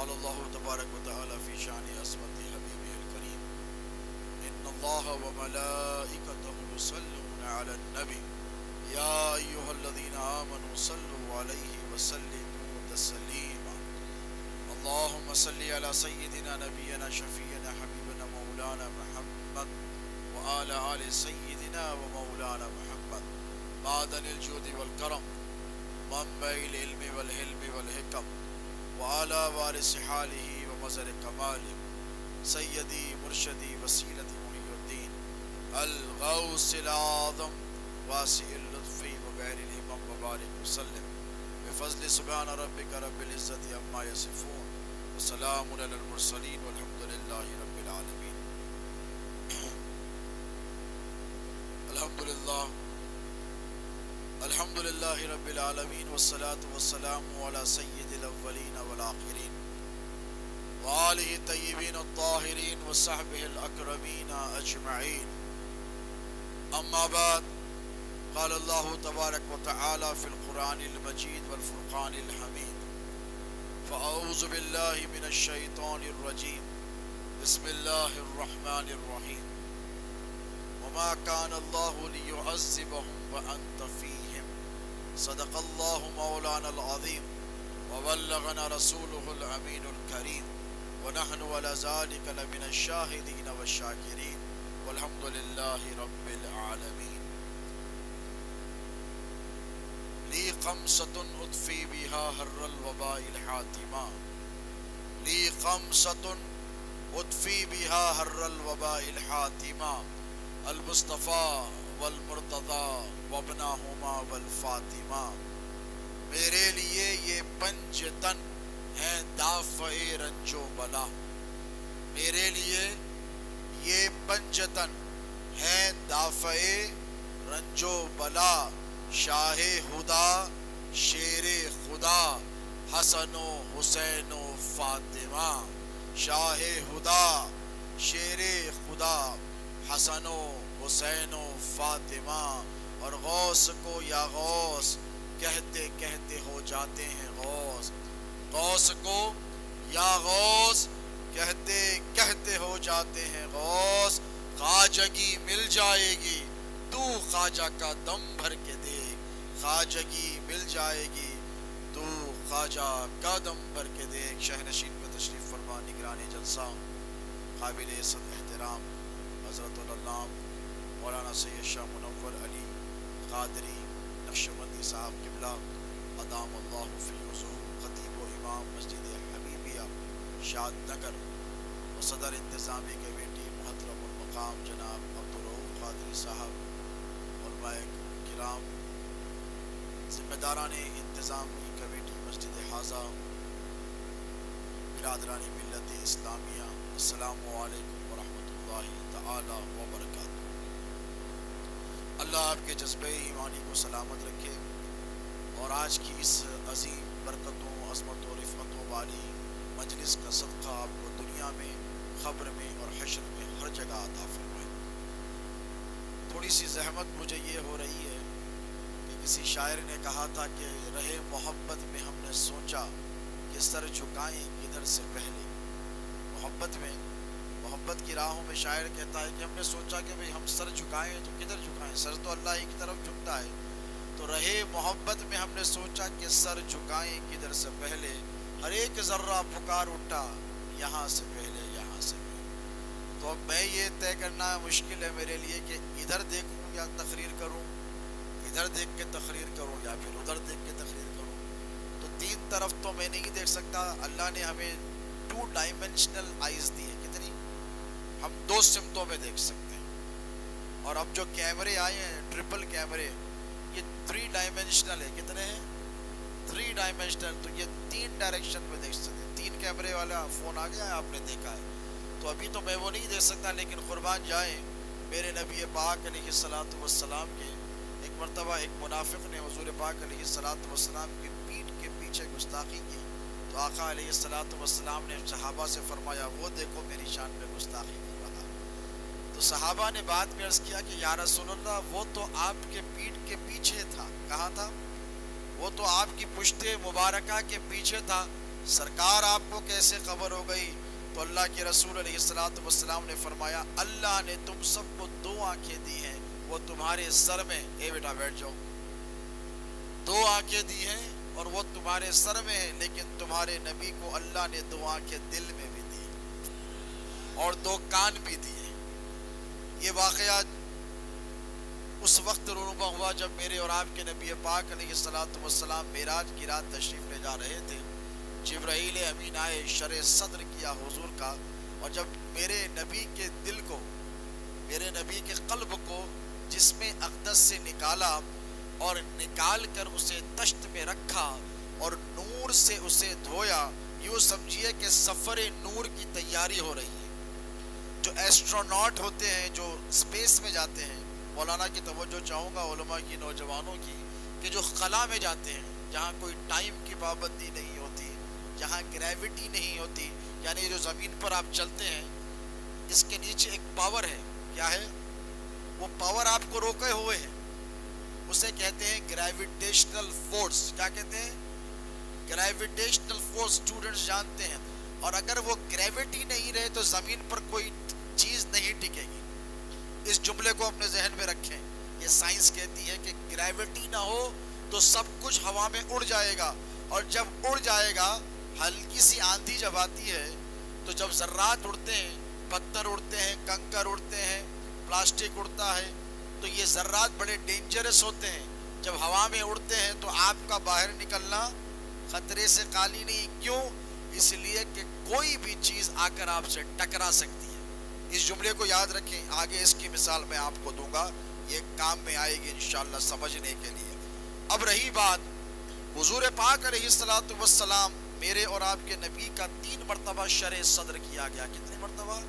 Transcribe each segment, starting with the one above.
قال اللہ تبارک و تعالی فی شان عصمت حبیبہ الکریم ان اللہ وملائکتہ یصلون علی النبی یا ایہا الذین آمنوا صلوا علیہ وسلموا تسلیما اللہم صلی علی سیدنا نبینا شفیعنا حبیبنا مولانا محمد وآل آل سیدنا و مولانا محمد معدن الجود والکرم منبع العلم والحلم والحکم وعلى وارث حاله ومظہر کماله سیدی مرشدی وسیلتی محی الدین الغوث العظم واسع اللطف وغیر الہمم وبارک وسلم بفضل سبحان ربک رب العزت عما یصفون وسلام علی المرسلین والحمد للہ رب العالمین. الحمد للہ رب العالمین والصلاة والسلام علی سید الاولین والآخرین وآلہ الطیبین الطاہرین وصحبہ الاکرمین اجمعین. اما بعد قال اللہ تبارک و تعالی فی القرآن المجید والفرقان الحمید فاعوذ باللہ من الشیطان الرجیم بسم اللہ الرحمن الرحیم وما كان الله ليعذبهم وأنت فيهم صدق الله مولانا العظيم وبلغنا رسوله الأمين الكريم ونحن على ذلك لمن الشاهدين والشاكرين والحمد لله رب العالمين. لي خمسة أطفي بها حر الوباء الحاتمة لي خمسة أطفي بها حر الوباء الحاتمة المصطفیٰ والمرتضیٰ وابناہما والفاطمہ. میرے لیے یہ پنج تن ہیں دافع رنج و بلا. میرے لیے یہ پنج تن ہیں دافع رنج و بلا. شاہ خدا شیر خدا حسن و حسین و فاطمہ. شاہ خدا شیر خدا حسن و حسین و فاطمہ. اور غوث کو یا غوث کہتے کہتے ہو جاتے ہیں غوث. غوث کو یا غوث کہتے کہتے ہو جاتے ہیں غوث. خواجگی مل جائے گی تو خواجہ کا دم بھر کے دیکھ. خواجگی مل جائے گی تو خواجہ کا دم بھر کے دیکھ. شہنشین میں تشریف فرما نگرانی جلسہ قابل عزت احترام حضرت العلامہ مولانا سید شاہ منور علی قادری نقشبندی صاحب قبلہ ادام اللہ فی عزہ خطیب و امام مسجد حبیبیہ شاد نگر و صدر انتظامی کمیٹی محترم المقام جناب عبدالرؤوف قادری صاحب، علماء کرام، ذمہ داران انتظامی کمیٹی مسجد حاضہ، برادران ملت اسلامیہ، السلام علیکم ورحمۃ اللہ تعالی وبرکاتہ. اللہ آپ کے جذبہ ایمانی کو سلامت رکھے اور آج کی اس عظیم برکتوں، عظمت و رفعتوں والی مجلس کا صدقہ آپ کو دنیا میں، قبر میں اور حشر میں ہر جگہ عطا فرمائے. تھوڑی سی زحمت مجھے یہ ہو رہی ہے کہ کسی شاعر نے کہا تھا کہ رہے محبت میں ہم نے سوچا کہ سر جھکائیں کدھر سے پہلے. محبت کی راہوں میں شاعر کہتا ہے کہ ہم نے سوچا کہ بھئی ہم سر جھکائیں تو کدھر جھکائیں، سر تو اللہ ہی کی طرف جھکتا ہے. تو رہے محبت میں ہم نے سوچا کہ سر جھکائیں کدھر سے پہلے. ہر ایک ذرہ پکار اٹھا یہاں سے پہلے، یہاں سے پہلے. تو اب میں یہ طے کرنا مشکل ہے میرے لیے کہ ادھر دیکھوں یا تقریر کروں، ادھر دیکھ کے تقریر کروں یا پھر ادھر دیکھ کے تقریر کروں. تو تین طرف تو میں نہیں دیکھ سکتا. اللہ نے ہمیں 2 ڈائمنشنل آئیز دی ہے. کتنی؟ ہم 2 سمتوں میں دیکھ سکتے ہیں. اور اب جو کیمرے آئے ہیں ٹرپل کیمرے، یہ 3 ڈائمنشنل ہے. کتنے ہیں؟ 3 ڈائمنشنل. تو یہ 3 ڈائریکشن میں دیکھ سکتے ہیں. 3 کیمرے والا فون آ گیا ہے، آپ نے دیکھا ہے. تو ابھی تو میں وہ نہیں دیکھ سکتا، لیکن قربان جائیں میرے نبی پاک علیہ الصلاۃ والسلام کے. ایک مرتبہ ایک منافق نے حضور پاک علیہ الصلاۃ والسلام کی پیٹھ کے پیچھے گستاخی کی. تو آقا علیہ الصلاۃ والسلام نے صحابہ سے فرمایا وہ دیکھو میری شان میں گستاخی کر رہا. تو صحابہ نے بعد میں عرض کیا کہ یا رسول اللہ وہ تو آپ کے پیٹھ کے پیچھے تھا. کہاں تھا؟ وہ تو آپ کی پشت مبارکہ کے پیچھے تھا. سرکار آپ کو کیسے خبر ہو گئی؟ تو اللہ کے رسول علیہ الصلوۃ والسلام نے فرمایا اللہ نے تم سب کو دو آنکھیں دی ہیں، وہ تمہارے سر میں، اے بیٹا بیٹھ جاؤ، دو آنکھیں دی ہیں اور وہ تمہارے سر میں ہیں، لیکن تمہارے نبی کو اللہ نے دو آنکھیں دل میں بھی دی اور دو کان بھی دیے۔ یہ واقعہ اس وقت رونما ہوا جب میرے اور آپ کے نبی پاک علیہ الصلوۃ والسلام معراج کی رات تشریف لے جا رہے تھے۔ جبرائیل امین آئے، شرح صدر کیا حضور کا، اور جب میرے نبی کے دل کو، میرے نبی کے قلب کو جسم اقدس سے نکالا اور نکال کر اسے تشت میں رکھا اور نور سے اسے دھویا، یوں سمجھیے کہ سفر نور کی تیاری ہو رہی ہے۔ جو ایسٹروناٹ ہوتے ہیں جو اسپیس میں جاتے ہیں، مولانا کی توجہ چاہوں گا، علماء کی، نوجوانوں کی، کہ جو خلا میں جاتے ہیں جہاں کوئی ٹائم کی پابندی نہیں ہوتی، جہاں گریوٹی نہیں ہوتی، یعنی جو زمین پر آپ چلتے ہیں اس کے نیچے ایک پاور ہے، کیا ہے وہ پاور؟ آپ کو روکے ہوئے ہیں، اسے کہتے ہیں گریویٹیشنل فورس۔ کیا کہتے ہیں؟ گریویٹیشنل فورس، اسٹوڈنٹس جانتے ہیں۔ اور اگر وہ گریوٹی نہیں رہے تو زمین پر کوئی چیز نہیں ٹکے گی۔ اس جملے کو اپنے ذہن میں رکھیں، یہ سائنس کہتی ہے کہ گریوٹی نہ ہو تو سب کچھ ہوا میں اڑ جائے گا، اور جب اڑ جائے گا، ہلکی سی آندھی جب آتی ہے تو جب ذرات اڑتے ہیں، پتھر اڑتے ہیں، کنکر اڑتے ہیں، پلاسٹک اڑتا ہے، تو یہ ذرات بڑے ڈینجرس ہوتے ہیں۔ جب ہوا میں اڑتے ہیں تو آپ کا باہر نکلنا خطرے سے خالی نہیں۔ کیوں؟ اس لیے کہ کوئی بھی چیز آ کر آپ سے ٹکرا سکتی ہے۔ اس جملے کو یاد رکھیں، آگے اس کی مثال میں آپ کو دوں گا، یہ کام میں آئے گی انشاءاللہ سمجھنے کے لیے۔ اب رہی بات، حضور پاک علیہ الصلوۃ والسلام، میرے اور آپ کے نبی کا 3 مرتبہ شرح صدر کیا گیا۔ کتنے مرتبہ؟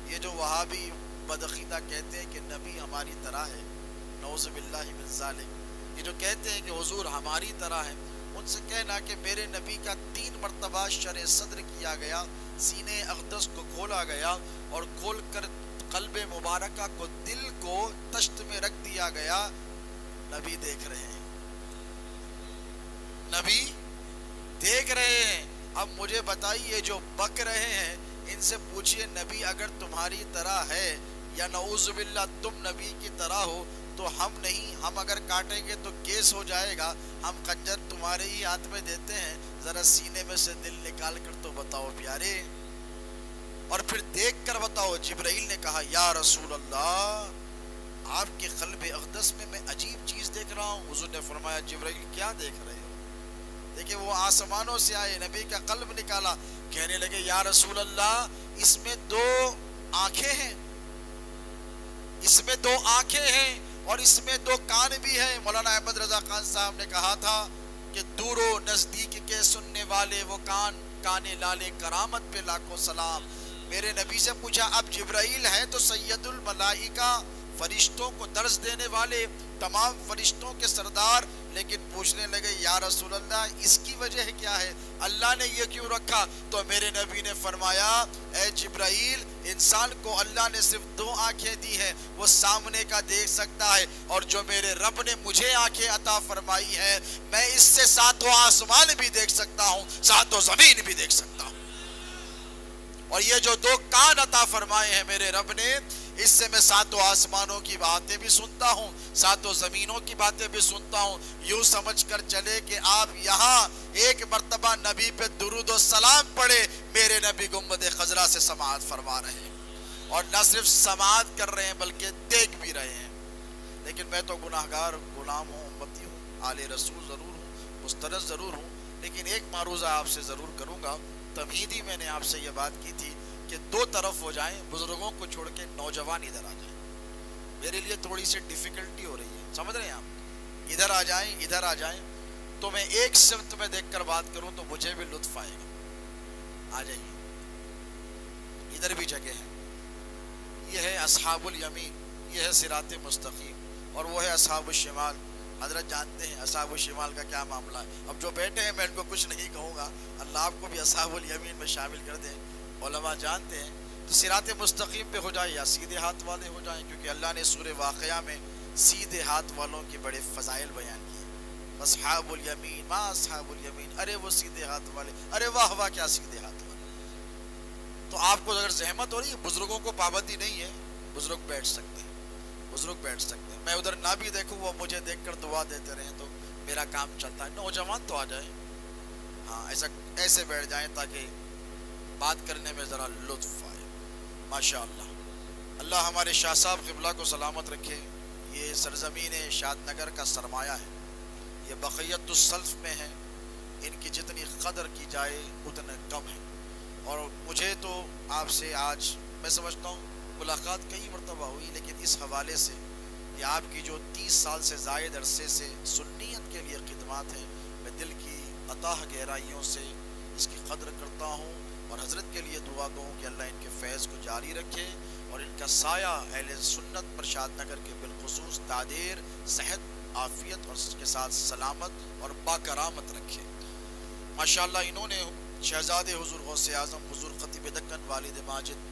یہ جو وہابی بدعقیدہ کہتے ہیں کہ نبی ہماری طرح ہے، نعوذ باللہ من ذالک، یہ جو کہتے ہیں کہ حضور ہماری طرح ہے، ان سے کہنا کہ میرے نبی کا 3 مرتبہ شرح صدر کیا گیا، سینے اقدس کو کھولا گیا اور کھول کر قلب مبارکہ کو، دل کو تشت میں رکھ دیا گیا۔ نبی دیکھ رہے ہیں، نبی دیکھ رہے ہیں۔ اب مجھے بتائیے جو بک رہے ہیں ان سے پوچھئے نبی اگر تمہاری طرح ہے یا نعوذ باللہ تم نبی کی طرح ہو تو ہم نہیں، ہم اگر کاٹیں گے تو کیس ہو جائے گا، ہم خنجر تمہارے ہی ہاتھ میں دیتے ہیں، ذرا سینے میں سے دل نکال کر تو بتاؤ پیارے، اور پھر دیکھ کر بتاؤ۔ جبرائیل نے کہا یا رسول اللہ، آپ کے قلب اقدس میں عجیب چیز دیکھ رہا ہوں۔ حضور نے فرمایا جبرائیل کیا دیکھ رہے ہو؟ دیکھیں وہ آسمانوں سے آئے، نبی کا قلب نکالا، کہنے لگے یا رسول اللہ اس میں 2 آنکھیں ہیں، اس میں 2 آنکھیں ہیں اور اس میں 2 کان بھی ہیں۔ مولانا احمد رضا خان صاحب نے کہا تھا کہ دور و نزدیک کے سننے والے وہ کان، کان لالے کرامت پہ لاکھوں سلام۔ میرے نبی سے پوچھا اب جبرائیل ہیں تو سید الملائکہ، فرشتوں کو درس دینے والے، تمام فرشتوں کے سردار، لیکن پوچھنے لگے یا رسول اللہ اس کی وجہ کیا ہے، اللہ نے یہ کیوں رکھا؟ تو میرے نبی نے فرمایا اے جبرائیل، انسان کو اللہ نے صرف 2 آنکھیں دی ہیں، وہ سامنے کا دیکھ سکتا ہے، اور جو میرے رب نے مجھے آنکھیں عطا فرمائی ہے میں اس سے 7 آسمان بھی دیکھ سکتا ہوں، 7 زمین بھی دیکھ سکتا ہوں، اور یہ جو 2 کان عطا فرمائے ہیں میرے رب نے، اس سے میں 7 آسمانوں کی باتیں بھی سنتا ہوں، 7 زمینوں کی باتیں بھی سنتا ہوں۔ یوں سمجھ کر چلے کہ آپ یہاں ایک مرتبہ نبی پہ درود و سلام پڑھے، میرے نبی گنبد خضرا سے سماعت فرما رہے ہیں، اور نہ صرف سماعت کر رہے ہیں بلکہ دیکھ بھی رہے ہیں۔ لیکن میں تو گناہگار غلام ہوں، امتی ہوں، آل رسول ضرور ہوں، مسترد ضرور ہوں، لیکن ایک معروضہ آپ سے ضرور کروں گا۔ تمہیدی میں نے آپ سے یہ بات کی تھی کہ 2 طرف ہو جائیں، بزرگوں کو چھوڑ کے نوجوان ادھر آ جائیں۔ میرے لیے تھوڑی سی ڈیفیکلٹی ہو رہی ہے، سمجھ رہے ہیں آپ؟ ادھر آ جائیں، ادھر آ جائیں، تو میں ایک سمت میں دیکھ کر بات کروں تو مجھے بھی لطف آئے گا۔ آ جائیے، ادھر بھی جگہ ہے۔ یہ ہے اصحاب الیمین، یہ ہے صراط مستقیم، اور وہ ہے اصحاب الشمال۔ حضرت جانتے ہیں اصحاب الشمال کا کیا معاملہ ہے۔ اب جو بیٹھے ہیں میں ان کو کچھ نہیں کہوں گا، اللہ آپ کو بھی اصحاب الیمین میں شامل کر دیں۔ علماء جانتے ہیں تو صراط مستقیم پہ ہو جائیں یا سیدھے ہاتھ والے ہو جائیں، کیونکہ اللہ نے سورہ واقعہ میں سیدھے ہاتھ والوں کے بڑے فضائل بیان کیے۔ اصحاب الیمین ما اصحاب الیمین، ارے وہ سیدھے ہاتھ والے، ارے واہ واہ کیا سیدھے ہاتھ والے۔ تو آپ کو اگر زحمت ہو رہی ہے، بزرگوں کو پابندی نہیں ہے، بزرگ بیٹھ سکتے ہیں، بزرگ بیٹھ سکتے ہیں۔ میں ادھر نہ بھی دیکھوں، وہ مجھے دیکھ کر دعا دیتے رہیں تو میرا کام چلتا ہے۔ نوجوان تو آ جائیں، ہاں ایسے بیٹھ جائیں تاکہ بات کرنے میں ذرا لطف آئے۔ ماشاء اللہ، اللہ ہمارے شاہ صاحب قبلہ کو سلامت رکھے۔ یہ سرزمین شاد نگر کا سرمایہ ہے، یہ بقیت السلف میں ہے، ان کی جتنی قدر کی جائے اتنا کم ہے۔ اور مجھے تو آپ سے آج میں سمجھتا ہوں ملاقات کئی مرتبہ ہوئی، لیکن اس حوالے سے کہ آپ کی جو 30 سال سے زائد عرصے سے سنیت کے لیے خدمات ہیں، میں دل کی عطاہ گہرائیوں سے اس کی قدر کرتا ہوں، اور حضرت کے لیے دعا گو کہ اللہ ان کے فیض کو جاری رکھے اور ان کا سایہ اہل سنت پر شاد نگر کے بالخصوص تعدیر، صحت، عافیت اور اس کے ساتھ سلامت اور باکرامت رکھے۔ ماشاءاللہ انہوں نے شہزادے حضور غوث اعظم حضور خطیب دکن والد ماجد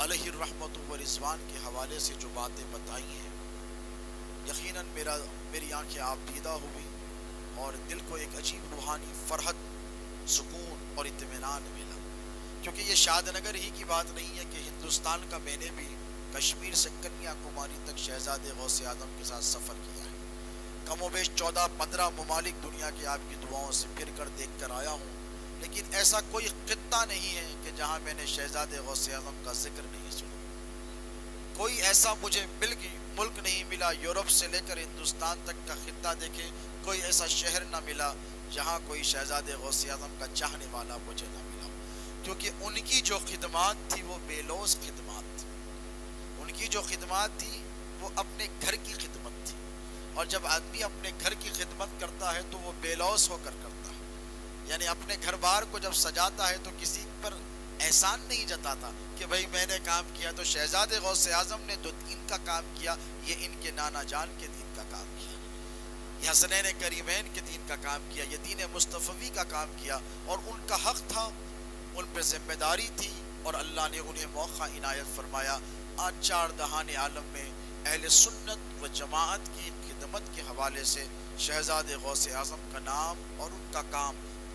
علیہ الرحمت و رضوان کے حوالے سے جو باتیں بتائی ہیں، یقیناً میری آنکھیں آپ دیدہ ہوئی اور دل کو ایک عجیب روحانی فرحت، سکون اور اطمینان ملا، کیونکہ یہ شاد نگر ہی کی بات نہیں ہے کہ ہندوستان کا میں نے بھی کشمیر سے کنیا کماری تک شہزادے غوث اعظم کے ساتھ سفر کیا ہے۔ کم و بیش 14-15 ممالک دنیا کے آپ کی دعاؤں سے پھر کر دیکھ کر آیا ہوں، لیکن ایسا کوئی خطہ نہیں ہے کہ جہاں میں نے شہزادے غوث اعظم کا ذکر نہیں سنا۔ کوئی ایسا مجھے ملک نہیں ملا، یورپ سے لے کر ہندوستان تک کا خطہ دیکھے، کوئی ایسا شہر نہ ملا جہاں کوئی شہزادے غوث اعظم کا چاہنے والا مجھے نہ ملا، کیونکہ ان کی جو خدمات تھی وہ بے لوث خدمات تھی، ان کی جو خدمات تھی وہ اپنے گھر کی خدمت تھی، اور جب آدمی اپنے گھر کی خدمت کرتا ہے تو وہ بے لوث ہو کر کرتا ہے، یعنی اپنے گھر بار کو جب سجاتا ہے تو کسی پر احسان نہیں جتاتا کہ بھئی میں نے کام کیا تو شہزادے غوث اعظم نے تو دین کا کام کیا، یہ ان کے نانا جان کے دین کا کام کیا، یہ حسنین کریمین کے دین کا کام کیا، یہ دین مصطفی کا کام کیا، اور ان کا حق تھا، ان پہ ذمہ داری تھی، اور اللہ نے انہیں موقع عنایت فرمایا۔ آج 4 دہان عالم میں اہل سنت و جماعت کی خدمت کے حوالے سے شہزادے غوث اعظم کا نام اور ان کا کام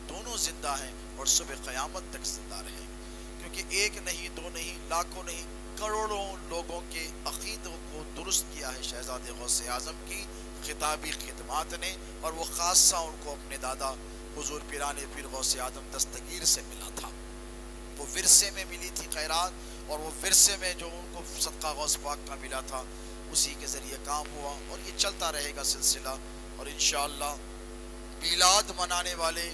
دونوں زندہ ہیں اور صبح قیامت تک زندہ رہیں گے، کیونکہ ایک نہیں، دو نہیں، لاکھوں نہیں، کروڑوں لوگوں کے عقیدوں کو درست کیا ہے شہزادے غوث اعظم کی خطابی خدمات نے، اور وہ خاصہ ان کو اپنے دادا حضور پیران پیر غوث اعظم دستگیر سے ملا تھا، وہ ورثے میں ملی تھی خیرات، اور وہ ورثے میں جو ان کو صدقہ غوث پاک کا ملا تھا اسی کے ذریعے کام ہوا، اور یہ چلتا رہے گا سلسلہ، اور انشاءاللہ میلاد منانے والے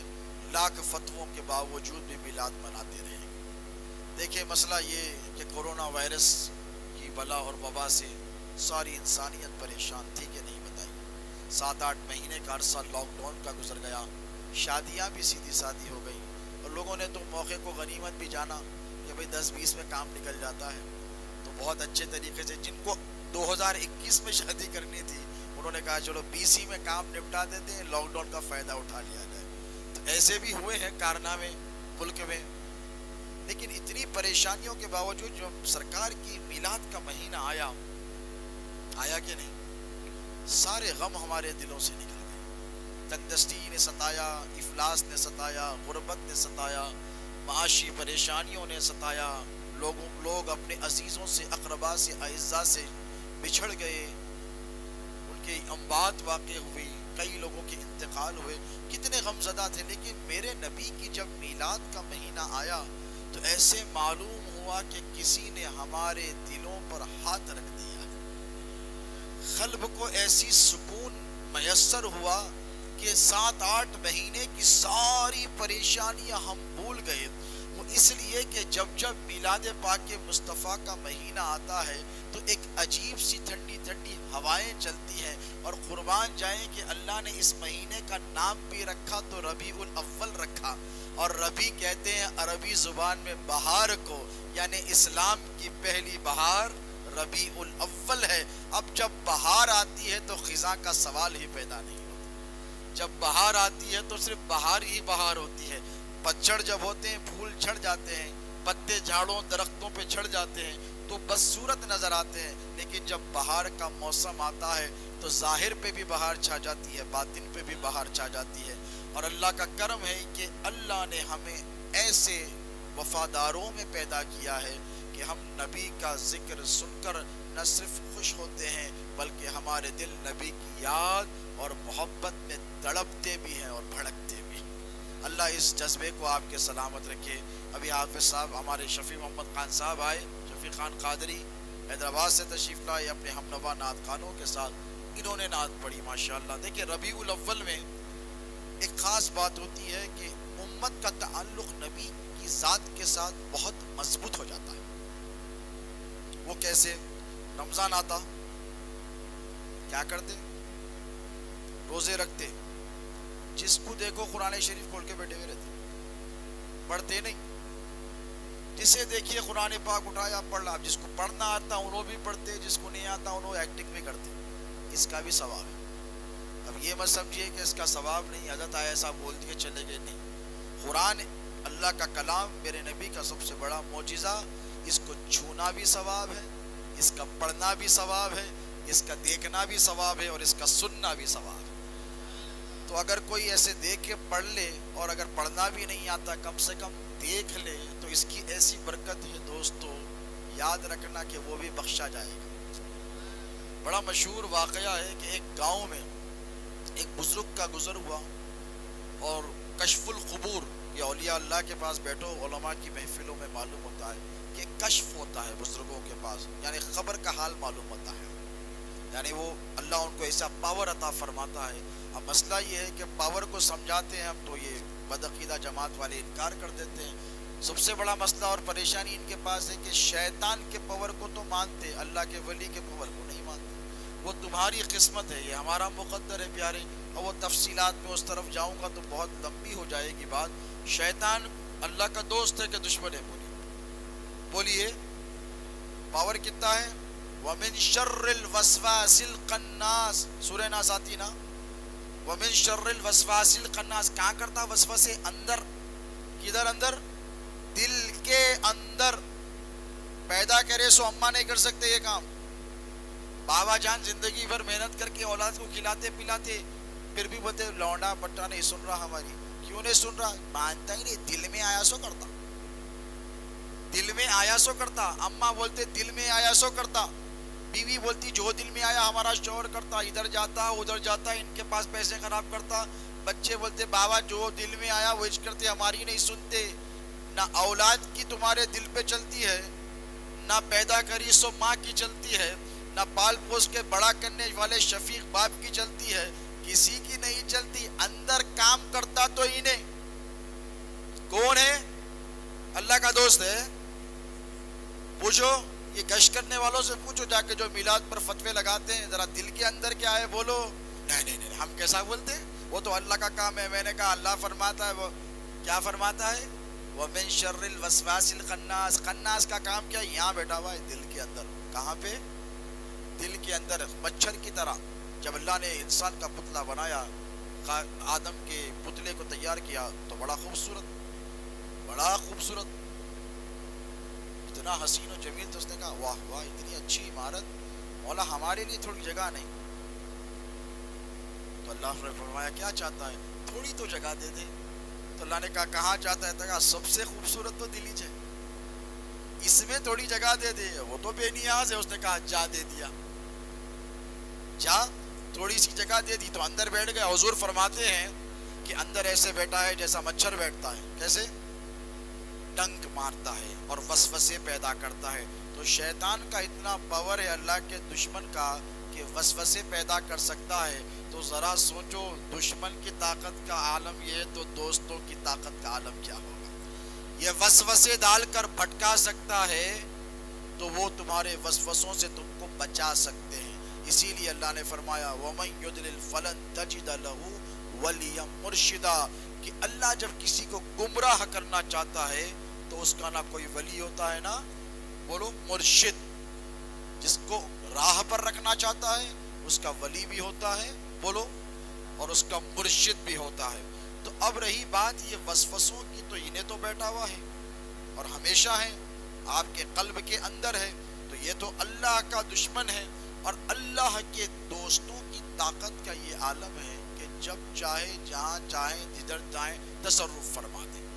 لاکھ فتووں کے باوجود بھی میلاد مناتے رہیں گے۔ دیکھیں مسئلہ یہ کہ کرونا وائرس کی بلا اور وبا سے ساری انسانیت پریشان تھی کہ نہیں بتائیے، 7-8 مہینے کا عرصہ لاک ڈاؤن کا گزر گیا، شادیاں بھی سیدھی سادی ہو گئی، اور لوگوں نے تو موقع کو غنیمت بھی جانا کہ بھئی 10-20 میں کام نکل جاتا ہے، تو بہت اچھے طریقے سے جن کو 2021 میں شادی کرنی تھی انہوں نے کہا چلو 20 ہی میں کام نپٹا دیتے ہیں، لاک ڈاؤن کا فائدہ اٹھا لیا جائے۔ تو ایسے بھی ہوئے ہیں کارنامے ملک میں، لیکن اتنی پریشانیوں کے باوجود جو سرکار کی میلاد کا مہینہ آیا کہ نہیں، سارے غم ہمارے دلوں سے نکل گئے۔ تندرستی نے ستایا، افلاس نے ستایا، غربت نے ستایا، معاشی پریشانیوں نے ستایا، لوگ اپنے عزیزوں سے، اقربا سے، اعزاء سے بچھڑ گئے، ان کی اموات واقع ہوئی، کئی لوگوں کے انتقال ہوئے، کتنے غم زدہ تھے، لیکن میرے نبی کی جب میلاد کا مہینہ آیا تو ایسے معلوم ہوا کہ کسی نے ہمارے دلوں پر ہاتھ رکھ دیا، قلب کو ایسی سکون میسر ہوا کہ 7-8 مہینے کی ساری پریشانیاں ہم بھول گئے۔ وہ اس لیے کہ جب میلاد پاک مصطفیٰ کا مہینہ آتا ہے تو ایک عجیب سی ٹھنڈی ٹھنڈی ہوائیں چلتی ہیں، اور قربان جائیں کہ اللہ نے اس مہینے کا نام بھی رکھا تو ربیع الاول رکھا، اور ربیع کہتے ہیں عربی زبان میں بہار کو، یعنی اسلام کی پہلی بہار ربیع الاول ہے۔ اب جب بہار آتی ہے تو خزاں کا سوال ہی پیدا نہیں ہوتا، جب بہار آتی ہے تو صرف بہار ہی بہار ہوتی ہے، پتجھڑ جب ہوتے ہیں پھول جھڑ جاتے ہیں، پتے جھاڑوں درختوں پہ جھڑ جاتے ہیں، تو بدصورت نظر آتے ہیں، لیکن جب بہار کا موسم آتا ہے تو ظاہر پہ بھی بہار چھا جاتی ہے، باطن پہ بھی بہار چھا جاتی ہے۔ اور اللہ کا کرم ہے کہ اللہ نے ہمیں ایسے وفاداروں میں پیدا کیا ہے کہ ہم نبی کا ذکر سن کر نہ صرف خوش ہوتے ہیں بلکہ ہمارے دل نبی کی یاد اور محبت میں تڑپتے بھی ہیں اور بھڑکتے بھی۔ اللہ اس جذبے کو آپ کے سلامت رکھے۔ ابھی حافظ صاحب ہمارے شفیع محمد خان صاحب آئے، شفیع خان قادری حیدرآباد سے تشریف لائے اپنے ہم نوا نعت خانوں کے ساتھ، انہوں نے نعت پڑھی ماشاءاللہ۔ دیکھیں ربیع الاول میں ایک خاص بات ہوتی ہے کہ امت کا تعلق نبی کی ذات کے ساتھ بہت مضبوط ہو جاتا ہے۔ وہ کیسے؟ رمضان آتا کیا کرتے؟ روزے رکھتے، جس کو دیکھو قرآن شریف کھول کے بیٹھے ہوئے رہتے، پڑھتے نہیں، جسے دیکھیے قرآن پاک اٹھایا پڑھ رہا۔ جس کو پڑھنا آتا انہوں بھی پڑھتے، جس کو نہیں آتا انہوں ایکٹنگ بھی کرتے، اس کا بھی ثواب ہے۔ اب یہ مت سمجھیے کہ اس کا ثواب نہیں، حضرت ایسا بول دیے چلے گئے، نہیں۔ قرآن اللہ کا کلام، میرے نبی کا سب سے بڑا معجزہ، اس کو چھونا بھی ثواب ہے، اس کا پڑھنا بھی ثواب ہے، اس کا دیکھنا بھی ثواب ہے، اور اس کا سننا بھی ثواب ہے۔ تو اگر کوئی ایسے دیکھ کے پڑھ لے اور اگر پڑھنا بھی نہیں آتا کم سے کم دیکھ لے تو اس کی ایسی برکت ہے دوستو، یاد رکھنا کہ وہ بھی بخشا جائے گا۔ بڑا مشہور واقعہ ہے کہ ایک گاؤں میں ایک بزرگ کا گزر ہوا، اور کشف القبور، یہ اولیاء اللہ کے پاس بیٹھو، علماء کی محفلوں میں معلوم ہوتا ہے کہ کشف ہوتا ہے بزرگوں کے پاس، یعنی خبر کا حال معلوم ہوتا ہے، یعنی وہ اللہ ان کو ایسا پاور عطا فرماتا ہے۔ اب مسئلہ یہ ہے کہ پاور کو سمجھاتے ہیں ہم تو یہ بدعقیدہ جماعت والے انکار کر دیتے ہیں۔ سب سے بڑا مسئلہ اور پریشانی ان کے پاس ہے کہ شیطان کے پاور کو تو مانتے، اللہ کے ولی کے پاور کو نہیں مانتے۔ وہ تمہاری قسمت ہے، یہ ہمارا مقدر ہے پیارے، اور وہ تفصیلات میں اس طرف جاؤں گا تو بہت لمبی ہو جائے گی بات۔ شیطان اللہ کا دوست ہے کہ دشمن ہے؟ بولیے پاور کتنا ہے؟ وَمِن شَرِّ الْوَسْوَاسِ الْخَنَّاسِ، سورہ ناس آتی نا، وَمِن شَرِّ الْوَسْوَاسِ الْخَنَّاسِ، کہاں کرتا وسوسے؟ اندر۔ کدھر اندر؟ دل کے اندر۔ پیدا کرے سو اماں نہیں کر سکتے یہ کام۔ بابا جان زندگی بھر محنت کر کے اولاد کو کھلاتے پلاتے، پھر بھی بولتے لونڈا بٹا نہیں سن رہا ہماری۔ کیوں نہیں سن رہا؟ مانتا ہی نہیں، دل میں آیا سو کرتا، دل میں آیا سو کرتا۔ اماں بولتے دل میں آیا سو کرتا، بیوی بولتی جو دل میں آیا ہمارا شوہر کرتا، ادھر جاتا ادھر جاتا، ان کے پاس پیسے خراب کرتا۔ بچے بولتے بابا جو دل میں آیا وہ عشق کرتے، ہماری نہیں سنتے۔ نہ اولاد کی تمہارے دل پہ چلتی ہے، نہ پیدا کری سو ماں کی چلتی ہے، نہ پال پوس کے بڑا کرنے والے شفیق باپ کی چلتی ہے، کسی کی نہیں چلتی۔ اندر کام کرتا تو انہیں کون ہے؟ اللہ کا دوست ہے۔ پوچھو یہ گشت کرنے والوں سے پوچھو جا کے جو میلاد پر فتوے لگاتے ہیں، ذرا دل کے اندر کیا ہے بولو۔ نہیں نہیں نہیں، ہم کیسا بولتے ہیں؟ وہ تو اللہ کا کام ہے۔ میں نے کہا اللہ فرماتا ہے، وہ کیا فرماتا ہے؟ وَمِن شَرِّ الْوَسْوَاسِ الْخَنَّاسِ، خناس کا کام کیا؟ یہاں بیٹھا ہوا ہے دل کے اندر۔ کہاں پہ؟ دل کے اندر، مچھر کی طرح۔ جب اللہ نے انسان کا پتلا بنایا، آدم کے پتلے کو تیار کیا تو بڑا خوبصورت، بڑا خوبصورت، اتنا حسین و جمیل، تو اس نے کہا واہ واہ اتنی اچھی عمارت، مولا ہمارے لیے تھوڑی جگہ نہیں؟ تو اللہ نے فرمایا کیا چاہتا ہے؟ تھوڑی تو جگہ دے دے۔ تو اللہ نے کہا کہاں چاہتا ہے؟ تو کہا سب سے خوبصورت تو دل ہی ہے، اس میں تھوڑی جگہ دے دے۔ وہ تو بے نیاز ہے، اس نے کہا جا دے دیا، جا تھوڑی سی جگہ دے دی تو اندر بیٹھ گیا۔ حضور فرماتے ہیں کہ اندر ایسے بیٹھا ہے جیسا مچھر بیٹھتا ہے، کیسے؟ ڈنک مارتا ہے اور وسوسے پیدا کرتا ہے۔ تو شیطان کا اتنا پاور ہے اللہ کے دشمن کا کہ وسوسے پیدا کر سکتا ہے۔ تو ذرا سوچو دشمن کی طاقت کا عالم یہ ہے تو دوستوں کی طاقت کا عالم کیا ہوگا؟ یہ وسوسے ڈال کر بھٹکا سکتا ہے تو وہ تمہارے وسوسوں سے تم کو بچا سکتے ہیں۔ اسی لیے اللہ نے فرمایا وَمَن يُضْلِلْ فَلَن تَجِدَ لَهُ وَلِيًّا مُرْشِدًا، کہ اللہ جب کسی کو گمراہ کرنا چاہتا ہے تو اس کا نہ کوئی ولی ہوتا ہے، نہ بولو مرشد۔ جس کو راہ پر رکھنا چاہتا ہے اس کا ولی بھی ہوتا ہے، بولو، اور اس کا مرشد بھی ہوتا ہے۔ تو اب رہی بات یہ وسوسوں کی، تو انہیں تو بیٹھا ہوا ہے اور ہمیشہ ہے، آپ کے قلب کے اندر ہے۔ یہ تو اللہ کا دشمن ہے، اور اللہ کے دوستوں کی طاقت کا یہ عالم ہے کہ جب چاہے جہاں چاہیں جدھر چاہیں تصرف فرما دیں۔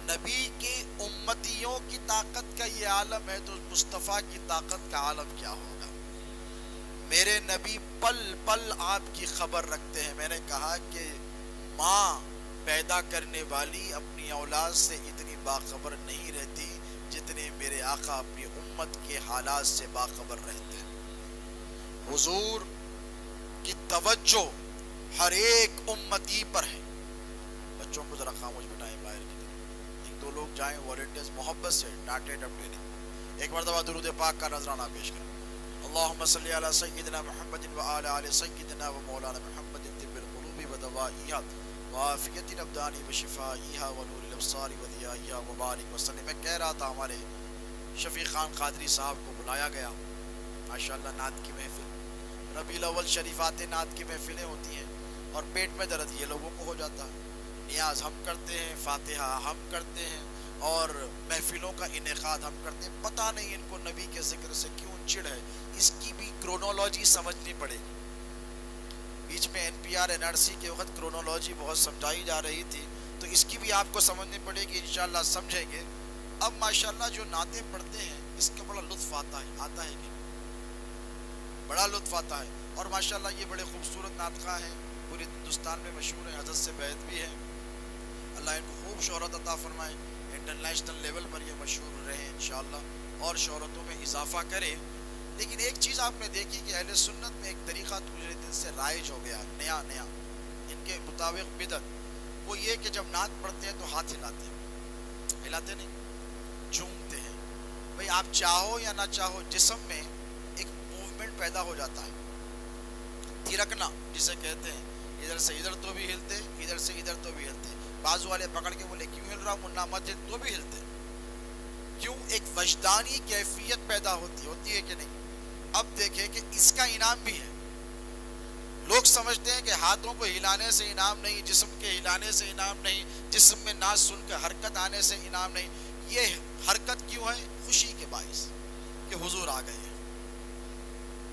نبی کے امتیوں کی طاقت کا یہ عالم ہے تو مصطفیٰ کی طاقت کا عالم کیا ہوگا؟ میرے نبی پل پل آپ کی خبر رکھتے ہیں۔ میں نے کہا کہ ماں پیدا کرنے والی اپنی اولاد سے اتنی باخبر نہیں رہتی جتنے میرے آقا اپنی امت کے حالات سے باخبر رہتے ہیں۔ حضور کی توجہ ہر ایک امتی پر ہے۔ بچوں کو ذرا خاموش بٹائیں، باہر کی طرف ایک دو لوگ جائیں، والنٹیئرز محبت سے ڈانٹے ڈپٹے نہیں۔ ایک مرتبہ درود پاک کا نذرانہ پیش کریں۔ اللہم صلی علی سیدنا محمد وعلی آل سیدنا و مولانا محمد طب القلوب و دوائیہا وعافیت الابدان و شفائیہا و نور الابصار و ضیائیہا و بارک وسلم۔ میں کہہ رہا تھا ہمارے شفیع خان قادری صاحب کو بلایا گیا، ماشاءاللہ نعت کی محفل، ربیع الاول شریفات نعت کی محفلیں ہوتی ہیں، اور پیٹ میں درد یہ لوگوں کو ہو جاتا ہے۔ نیاز ہم کرتے ہیں، فاتحہ ہم کرتے ہیں، اور محفلوں کا انعقاد ہم کرتے ہیں۔ پتہ نہیں ان کو نبی کے ذکر سے کیوں چڑ ہے، اس کی بھی کرونولوجی سمجھنی پڑے گی۔ بیچ میں NPR NRC کے وقت کرونولوجی بہت سمجھائی جا رہی تھی، تو اس کی بھی آپ کو سمجھنی پڑے گی، انشاءاللہ سمجھیں گے۔ اب ماشاءاللہ جو نعتیں پڑھتے ہیں اس کا بڑا لطف آتا ہے کہ بڑا لطف آتا ہے، اور ماشاءاللہ یہ بڑے خوبصورت نعت خواں ہیں، پورے ہندوستان میں مشہور ہیں، حضرت سے بیعت بھی ہے۔ اللہ ان کو خوب شہرت عطا فرمائے، انٹرنیشنل لیول پر یہ مشہور رہیں انشاءاللہ، اور شہرتوں میں اضافہ کرے۔ لیکن ایک چیز آپ نے دیکھی کہ اہل سنت میں ایک طریقہ دوسرے دن سے رائج ہو گیا، نیا ان کے مطابق بدعت، وہ یہ کہ جب نعت پڑھتے ہیں تو ہاتھ ہلاتے ہیں، ہلاتے نہیں، جھومتے ہیں۔ بھئی آپ چاہو یا نہ چاہو جسم میں ایک موومنٹ پیدا ہو جاتا ہے، تھرکنا جسے کہتے ہیں، ادھر سے ادھر تو بھی ہلتے، ادھر سے ادھر تو بھی ہلتے۔ بازو والے پکڑ کے بولے کیوں ہل رہا منا مت ہل، تو بھی ہلتے۔ کیوں؟ ایک وجدانی کیفیت پیدا ہوتی ہے کہ نہیں؟ اب دیکھیں کہ اس کا انعام بھی ہے۔ لوگ سمجھتے ہیں کہ ہاتھوں کو ہلانے سے انعام نہیں، جسم کے ہلانے سے انعام نہیں، جسم میں ناز سن کر حرکت آنے سے انعام نہیں۔ یہ حرکت کیوں ہے؟ خوشی کے باعث کہ حضور آ گئے ہیں،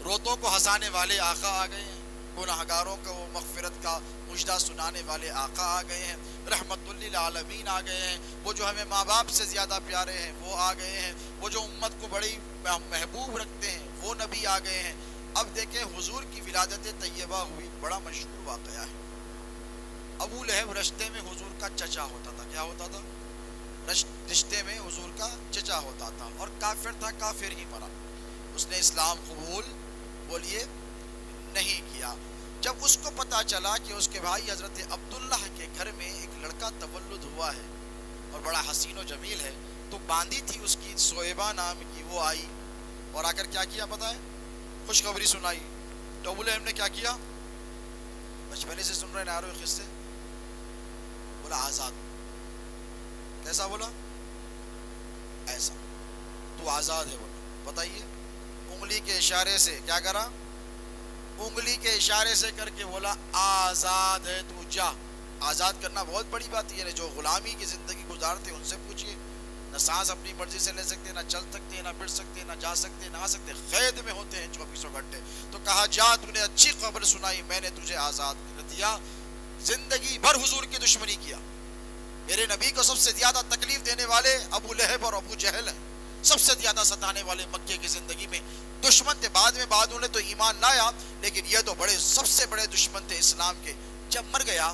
روتوں کو ہنسانے والے آقا آ گئے ہیں، گناہگاروں کو وہ مغفرت کا مجدہ سنانے والے آقا آ گئے ہیں، رحمت للعالمین آ گئے ہیں، وہ جو ہمیں ماں باپ سے زیادہ پیارے ہیں وہ آ گئے ہیں، وہ جو امت کو بڑی محبوب رکھتے ہیں وہ نبی آ گئے ہیں۔ اب دیکھیں حضور کی ولادت طیبہ ہوئی، بڑا مشہور واقعہ ہے۔ ابو لہب رشتے میں حضور کا چچا ہوتا تھا، کیا ہوتا تھا؟ رشتے میں حضور کا چچا ہوتا تھا، اور کافر تھا، کافر ہی مرا، اس نے اسلام قبول بولیے نہیں کیا۔ جب اس کو پتا چلا کہ اس کے بھائی حضرت عبداللہ کے گھر میں ایک لڑکا تولد ہوا ہے اور بڑا حسین و جمیل ہے، تو باندھی تھی اس کی سویبہ نام کی، وہ آئی اور آ کر کیا کیا پتا ہے؟ خوشخبری سنائی۔ تو ابو لہب نے کیا کیا؟ بچپنے سے سن رہے نارو قصے، بولا آزاد۔ کیسا بولا؟ ایسا، تو آزاد ہے بولا۔ بتائیے، انگلی کے اشارے سے کیا کرا؟ انگلی کے اشارے سے کر کے بولا آزاد ہے، تو جا۔ آزاد کرنا بہت بڑی بات ہے، جو غلامی کی زندگی گزارتے ان سے پوچھئے، نہ سانس اپنی مرضی سے لے سکتے، نہ چل سکتے، نہ پھر سکتے، نہ جا سکتے، نہ آ سکتے، قید میں ہوتے ہیں 24 گھنٹے۔ تو کہا جا، تو نے اچھی خبر سنائی، میں نے تجھے آزاد کر دیا۔ زندگی بھر حضور کی دشمنی کیا، میرے نبی کو سب سے زیادہ تکلیف دینے والے ابو لہب اور ابو جہل ہیں، سب سے زیادہ ستانے والے مکے کی زندگی میں دشمن تھے۔ بعد میں انہوں نے تو ایمان لایا، لیکن یہ تو سب سے بڑے دشمن تھے اسلام کے۔ جب مر گیا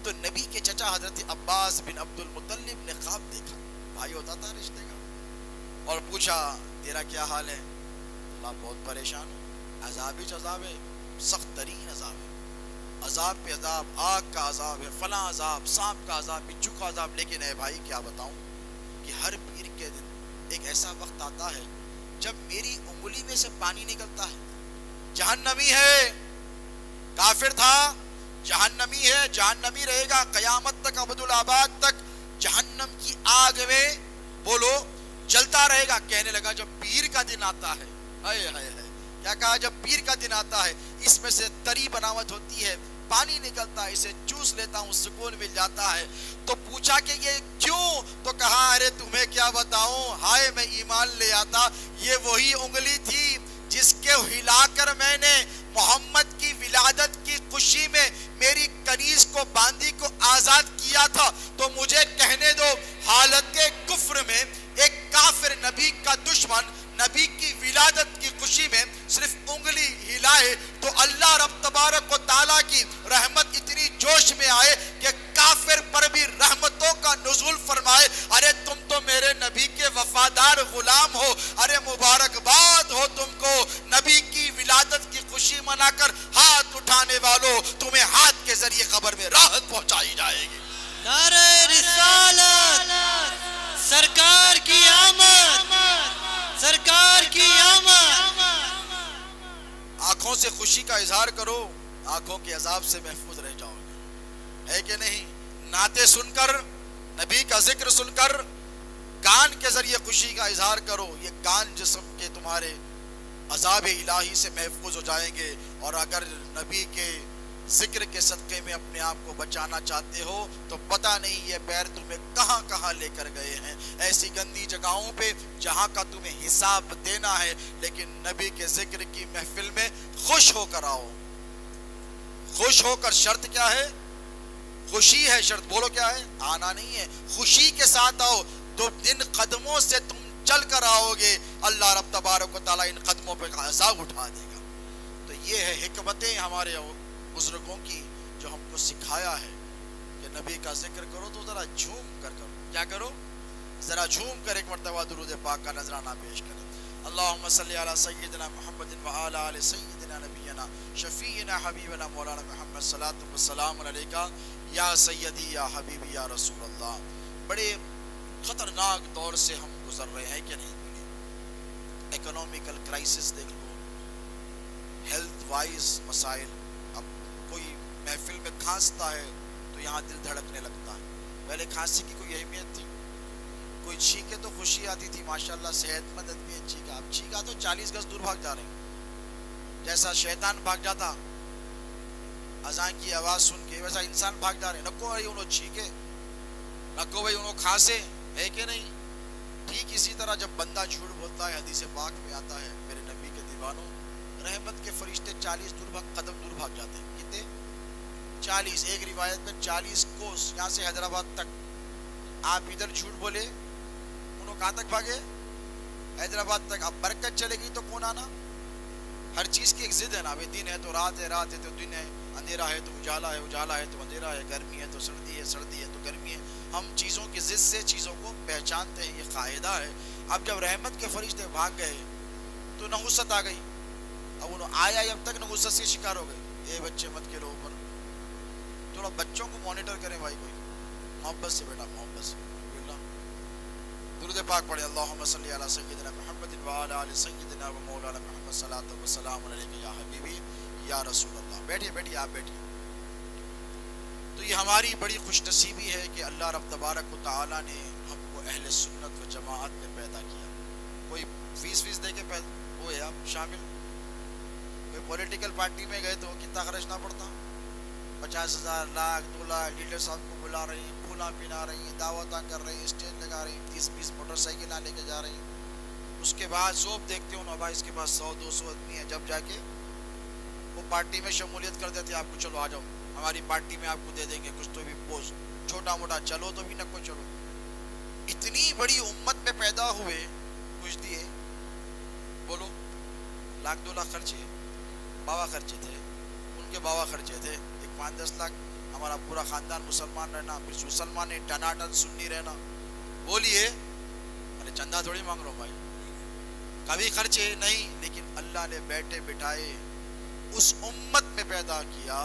تو نبی کے چچا حضرت عباس بن عبد المطلب نے خواب دیکھا، بھائی ہوتا تھا رشتے کا، اور پوچھا تیرا کیا حال ہے؟ اللہ بہت پریشان ہے، عذاب ہی عذاب ہے، سخت ترین عذاب ہے، عذاب پہ عذاب، آگ کا عذاب ہے، فلاں عذاب، سانپ کا عذاب، بچھو کا عذاب۔ لیکن اے بھائی کیا بتاؤں کہ ہر پیر کے دن ایک ایسا وقت آتا ہے جب میری انگلی میں سے پانی نکلتا ہے۔ جہنمی ہے، کافر تھا، جہنمی ہے، جہنمی رہے گا قیامت تک، ابد الآباد تک جہنم کی آگ میں بولو جلتا رہے گا۔ کہنے لگا جب پیر کا دن آتا ہے، ہائے ہائے ہائے، کیا کہا؟ جب پیر کا دن آتا ہے، اس میں سے تری بناوٹ ہوتی ہے، پانی نکلتا ہے، اسے چوس لیتا ہوں، سکون مل جاتا ہے۔ تو پوچھا کہ یہ کیوں؟ تو کہا ارے تمہیں کیا بتاؤں، ہائے میں ایمان لے آتا۔ یہ وہی انگلی تھی جس کے ہلا کر میں نے محمد کی ولادت کی خوشی میں میری کنیز کو باندی کو آزاد کیا تھا۔ تو مجھے کہنے دو، حالت کفر میں ایک کافر نبی کا دشمن نبی کی ولادت کی خوشی میں صرف انگلی ہلائے تو اللہ رب تبارک و تعالیٰ کی رحمت اتنی جوش میں آئے کہ کافر پر بھی رحمتوں کا نزول فرمائے۔ ارے تم تو میرے نبی کے وفادار غلام ہو، ارے مبارکباد ہو تم کو، نبی کی ولادت کی خوشی منا کر ہاتھ اٹھانے والوں، تمہیں ہاتھ کے ذریعے قبر میں راحت پہنچائی جائے گی۔ نعرہ رسالت، سرکار کی آمد، سرکار کی آمد۔ آنکھوں سے خوشی کا اظہار کرو، آنکھوں کے عذاب سے محفوظ رہ جاؤ گے، ہے کہ نہیں؟ نعتیں سن کر، نبی کا ذکر سن کر کان کے ذریعے خوشی کا اظہار کرو، یہ کان جسم کے تمہارے عذاب الہی سے محفوظ ہو جائیں گے۔ اور اگر نبی کے ذکر کے صدقے میں اپنے آپ کو بچانا چاہتے ہو تو پتہ نہیں یہ پیر تمہیں کہاں کہاں لے کر گئے ہیں، ایسی گندی جگہوں پہ جہاں کا تمہیں حساب دینا ہے، لیکن نبی کے ذکر کی محفل میں خوش ہو کر آؤ، خوش ہو کر۔ شرط کیا ہے؟ خوشی ہے شرط، بولو کیا ہے؟ آنا نہیں ہے، خوشی کے ساتھ آؤ تو جن قدموں سے تم چل کر آؤ گے اللہ رب تبارک و تعالیٰ ان قدموں پہ عذاب اٹھا دے گا۔ تو یہ ہے حکمتیں ہمارے بزرگوں کی جو ہم کو سکھایا ہے کہ نبی کا ذکر کرو تو ذرا جھوم کر کرو۔ کیا کرو؟ ذرا جھوم کر ایک مرتبہ درود پاک کا نذرانہ پیش کریں۔ اللہم صلی علی سیدنا محمد وعلی آل سیدنا نبینا شفیعنا حبیبنا مولانا محمد صلاۃ والسلام علیکہ یا سیدی یا حبیبی یا رسول اللہ۔ بڑے خطرناک دور سے ہم گزر رہے ہیں کہ نہیں؟ اکنومیکل کرائسس دیکھ لو، ہیلتھ وائز مسائل، اب کوئی محفل میں کھانستا ہے تو یہاں دل دھڑکنے لگتا ہے۔ پہلے کھانسی کی کوئی اہمیت تھی؟ کوئی چھینکے تو خوشی آتی تھی، ماشاءاللہ صحت مند آدمی ہے چھینکا، اب چھینکا تو 40 گز دور بھاگ جا رہے ہیں۔ جیسا شیطان بھاگ جاتا اذان کی آواز سن کے، ویسا انسان بھاگ جا رہے ہیں۔ نکو بھائی انہوں چھینکے، نکو بھائی انہوں کھانسے، ہے کہ نہیں؟ ٹھیک اسی طرح جب بندہ جھوٹ بولتا ہے، حدیث پاک میں آتا ہے میرے نبی کے دیوانوں، رحمت کے فرشتے 40 قدم دور بھاگ جاتے ہیں۔ کتنے؟ 40۔ ایک روایت میں 40 کوس، یہاں سے حیدرآباد تک۔ آپ ادھر جھوٹ بولے، انہوں کہاں تک بھاگے؟ حیدرآباد تک۔ اب برکت چلے گی تو کون آنا؟ ہر چیز کی ایک ضد ہے نا، دن ہے تو رات ہے، رات ہے تو دن ہے، اندھیرا ہے تو اجالا ہے، اجالا ہے تو اندھیرا ہے، گرمی ہے تو سردی ہے، سردی ہے تو گرمی ہے۔ ہم چیزوں کی ضد سے چیزوں کو پہچانتے ہیں، یہ قاعدہ ہے۔ اب جب رحمت کے فرشتے بھاگ گئے تو نحوست آ گئی۔ اب انہوں آیا اب تک نحوست سے شکار ہو گئے۔ اے بچے مت کھیلو اوپر، تھوڑا بچوں کو مانیٹر کریں بھائی، کوئی محبت سے بیٹا، محبت سے۔ درود پاک پڑھیں، اللہم صلی علی سیدنا محمد وعلی آل سیدنا و مولانا محمد صلاۃ والسلام علیکہ یا حبیبی یا رسول اللہ۔ بیٹھیے بیٹھیے، آپ بیٹھیے۔ تو یہ ہماری بڑی خوش نصیبی ہے کہ اللہ رب تبارک و تعالیٰ نے ہم کو اہل سنت و جماعت میں پیدا کیا۔ کوئی فیس دے کے ہوئے آپ شامل؟ کوئی پولیٹیکل پارٹی میں گئے تو کتنا خرچنا پڑتا؟ 50,000، لاکھ، 2 لاکھ، لیڈر صاحب کو بلا رہی ہیں، پھولا پلا رہی ہیں، دعوتاں کر رہی ہیں، اسٹیج لگا رہی ہیں، 30-20 موٹر سائیکلیں لے کے جا رہی ہیں۔ اس کے بعد سوپ دیکھتے ہوں نا بھائی اس کے پاس 100-200 آدمی ہے، جب جا کے وہ پارٹی میں شمولیت کر دیتے، آپ کو چلو آ جاؤ ہماری پارٹی میں، آپ کو دے دیں گے کچھ تو بھی پوسٹ، چھوٹا موٹا چلو تو بھی نہ کوئی چلو۔ اتنی بڑی امت میں پیدا ہوئے، کچھ دیے، بولو 1,00,000-2 لاکھ خرچے، بابا خرچے تھے، ان کے بابا خرچے تھے، 5-10 لاکھ ہمارا پورا خاندان مسلمان رہنا، پھر مسلمان نے ٹناٹن سنی رہنا۔ بولیے، ارے چندہ تھوڑی مانگ رہا ہوں بھائی، کبھی خرچے نہیں، لیکن اللہ نے بیٹھے بٹھائے اس امت میں پیدا کیا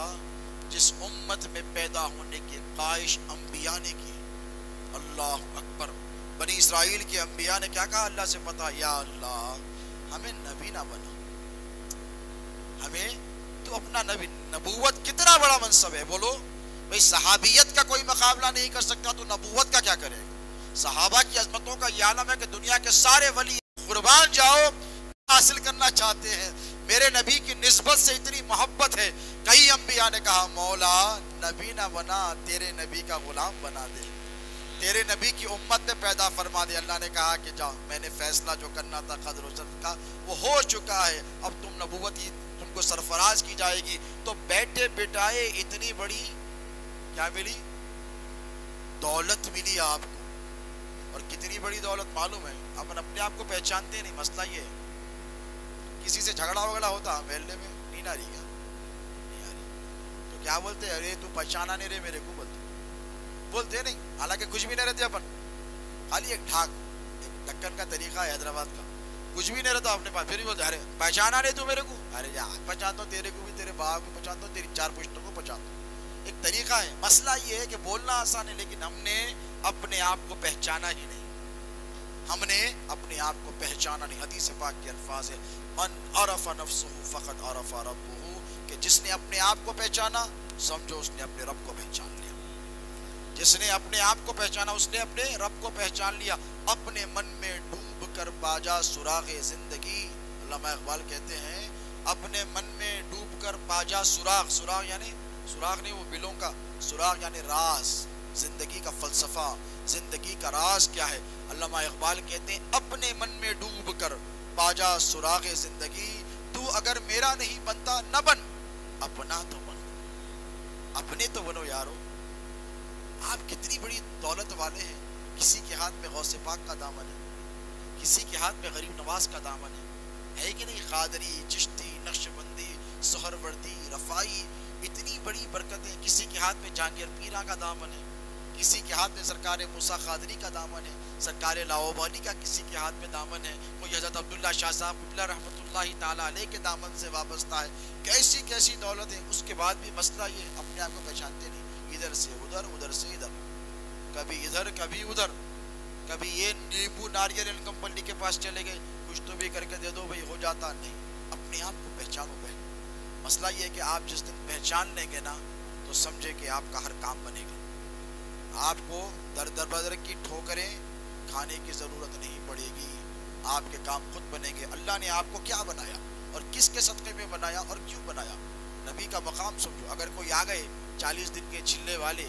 جس امت میں پیدا ہونے کے خواہش انبیاء نے کی۔ اللہ اکبر۔ بنی اسرائیل کے انبیاء نے کیا کہا اللہ سے؟ پتا، یا اللہ ہمیں نبی نہ بنا، ہمیں تو اپنا نبی، نبوت کتنا بڑا منصب ہے، بولو بھئی صحابیت کا کوئی مقابلہ نہیں کر سکتا تو نبوت کا کیا کرے گا؟ صحابہ کی عظمتوں کا یہ عالم ہے کہ دنیا کے سارے ولی قربان جاؤ حاصل کرنا چاہتے ہیں، میرے نبی کی نسبت سے اتنی محبت ہے۔ کئی انبیاء نے کہا مولا نبی نہ بنا، تیرے نبی کا غلام بنا دے۔ تیرے نبی کی امت میں پیدا فرما دے۔ اللہ نے کہا کہ جاؤ، میں نے فیصلہ جو کرنا تھا قدر و شرف کا وہ ہو چکا ہے، اب تم نبوت ہی تم کو سرفراز کی جائے گی۔ تو بیٹے بیٹائے اتنی بڑی کیا ملی؟ دولت ملی آپ کو۔ اور کتنی بڑی دولت معلوم ہے؟ اپن اپنے آپ کو پہچانتے نہیں۔ مسئلہ یہ ہے کسی سے جھگڑا وگڑا ہوتا محلے میں، نہیں آ رہی کیا؟ نہیں آ رہی تو کیا بولتے؟ ارے تو پہچانا نہیں رہے میرے کو، بولتے نہیں، حالانکہ کچھ بھی نہیں رہتے اپن، خالی ایک ٹھاک، ایک ڈکن کا طریقہ ہے حیدرآباد کا، کچھ بھی نہیں رہتا اپنے پاس، پھر بھی بولتے ارے پہچانا نہیں تو میرے کو، ارے جا پہچانتا ہوں تیرے کو بھی، تیرے باپ کو پہچانتا ہوں، تیری چار پشتوں کو پہچانتا ہوں۔ ایک طریقہ ہے۔ مسئلہ یہ ہے کہ بولنا آسان ہے لیکن ہم نے اپنے آپ کو پہچانا ہی نہیں، ہم نے اپنے آپ کو پہچانا نہیں۔ حدیث پاک کے الفاظ ہے من عرف نفسہ فقد عرف ربہ، کہ جس نے اپنے آپ کو پہچانا سمجھو اس نے اپنے رب کو پہچان لیا۔ جس نے اپنے آپ کو پہچانا اس نے اپنے رب کو پہچان لیا۔ اپنے من میں ڈوب کر پاجا سراغ زندگی، علامہ اقبال کہتے ہیں اپنے من میں ڈوب کر پاجا سراغ، سراغ یعنی سراغ نہیں وہ بلوں کا، سراغ یعنی راز، زندگی کا فلسفہ، زندگی کا راز کیا ہے؟ علامہ اقبال کہتے ہیں اپنے من میں ڈوب کر پاجا سراغ زندگی، تو اگر میرا نہیں بنتا نہ بن، اپنا تو بنو، اپنے تو بنو یارو۔ آپ کتنی بڑی دولت والے ہیں، کسی کے ہاتھ میں غوث پاک کا دامن ہے، کسی کے ہاتھ میں غریب نواز کا دامن ہے کہ نہیں؟ قادری، چشتی، نقش بندی، سہروردی، رفائی، اتنی بڑی برکتیں۔ کسی کے ہاتھ میں جہانگیر پیرا کا دامن ہے، کسی کے ہاتھ میں سرکار موسیٰ قادری کا دامن ہے، سرکار لاہوبالی کا کسی کے ہاتھ میں دامن ہے، کوئی حضرت عبداللہ شاہ صاحب قبلہ رحمۃ اللہ تعالیٰ علیہ کے دامن سے وابستہ ہے۔ کیسی کیسی دولت ہے، اس کے بعد بھی مسئلہ یہ اپنے آپ کو پہچانتے نہیں، ادھر سے ادھر، ادھر سے ادھر، کبھی ادھر کبھی ادھر، کبھی یہ نیبو ناریل کمپنی کے پاس چلے گئے، کچھ تو بھی کر کے دے دو بھائی ہو جاتا نہیں۔ اپنے آپ کو پہچانو بہن۔ مسئلہ یہ ہے کہ آپ جس دن پہچان لیں گے نا تو سمجھے کہ آپ کا ہر کام بنے گا، آپ کو در در بدر کی ٹھوکریں کھانے کی ضرورت نہیں پڑے گی، آپ کے کام خود بنیں گے۔ اللہ نے آپ کو کیا بنایا اور کس کے صدقے میں بنایا اور کیوں بنایا؟ نبی کا مقام سمجھو۔ اگر کوئی آ گئے 40 دن کے چلے والے،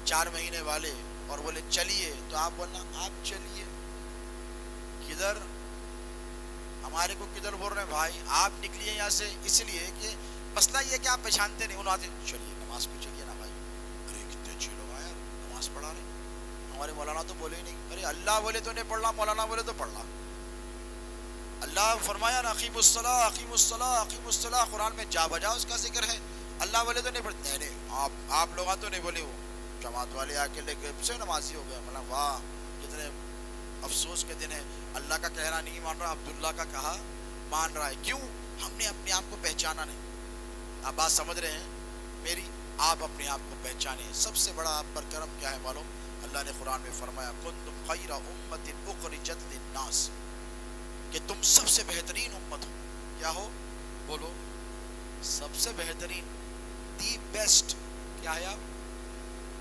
4 مہینے والے، اور بولے چلیے، تو آپ بولنا آپ چلیے کدھر؟ ہمارے کو کدھر بول رہے ہیں بھائی؟ آپ نکلیے یہاں سے، اس لیے کہ مسئلہ یہ کہ آپ پہچانتے نہیں۔ انہوں آتے چلیے نماز پہ چلیے نا بھائی، ارے کتنے اچھے لوگ آئے نماز پڑھا رہے، ہمارے مولانا تو بولے ہی نہیں۔ ارے اللہ بولے تو نہیں پڑھ، مولانا بولے تو پڑھ۔ اللہ فرمایا نا اقیموا الصلاۃ اقیموا الصلاۃ اقیموا الصلاۃ، قرآن میں جا بجا اس کا ذکر ہے۔ اللہ بولے تو نہیں پڑھتے، نہیں آپ لوگ تو نہیں بولے، وہ جماعت والے آ کے لے کے سے نمازی ہو گیا۔ مطلب واہ کتنے افسوس کے دن ہے، اللہ کا کہنا نہیں مان رہا، عبداللہ کا کہا مان رہا ہے۔ کیوں؟ ہم نے اپنے آپ کو پہچانا نہیں۔ آپ بات سمجھ رہے ہیں میری؟ آپ اپنے آپ کو پہچانے۔ سب سے بڑا آپ پر کرم کیا ہے معلوم؟ اللہ نے قرآن میں فرمایا کنتم خیر امت اخرجت للناس، کہ تم سب سے بہترین امت ہو۔ کیا ہو؟ بولو سب سے بہترین، دی بیسٹ۔ کیا ہے؟ آپ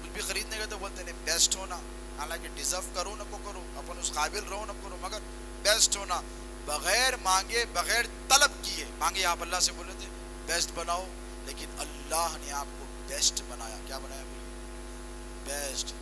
کچھ بھی خریدنے گئے تو بولتے ہیں بیسٹ ہونا، حالانکہ ڈیزرو کرو نہ کو کرو، اپن اس قابل رہو نہ کرو، مگر بیسٹ ہونا، بغیر مانگے بغیر طلب کیے۔ مانگے آپ اللہ سے بولے تھے بیسٹ بناؤ، لیکن اللہ نے آپ کو بیسٹ بنایا۔ کیا بنایا؟ بیسٹ۔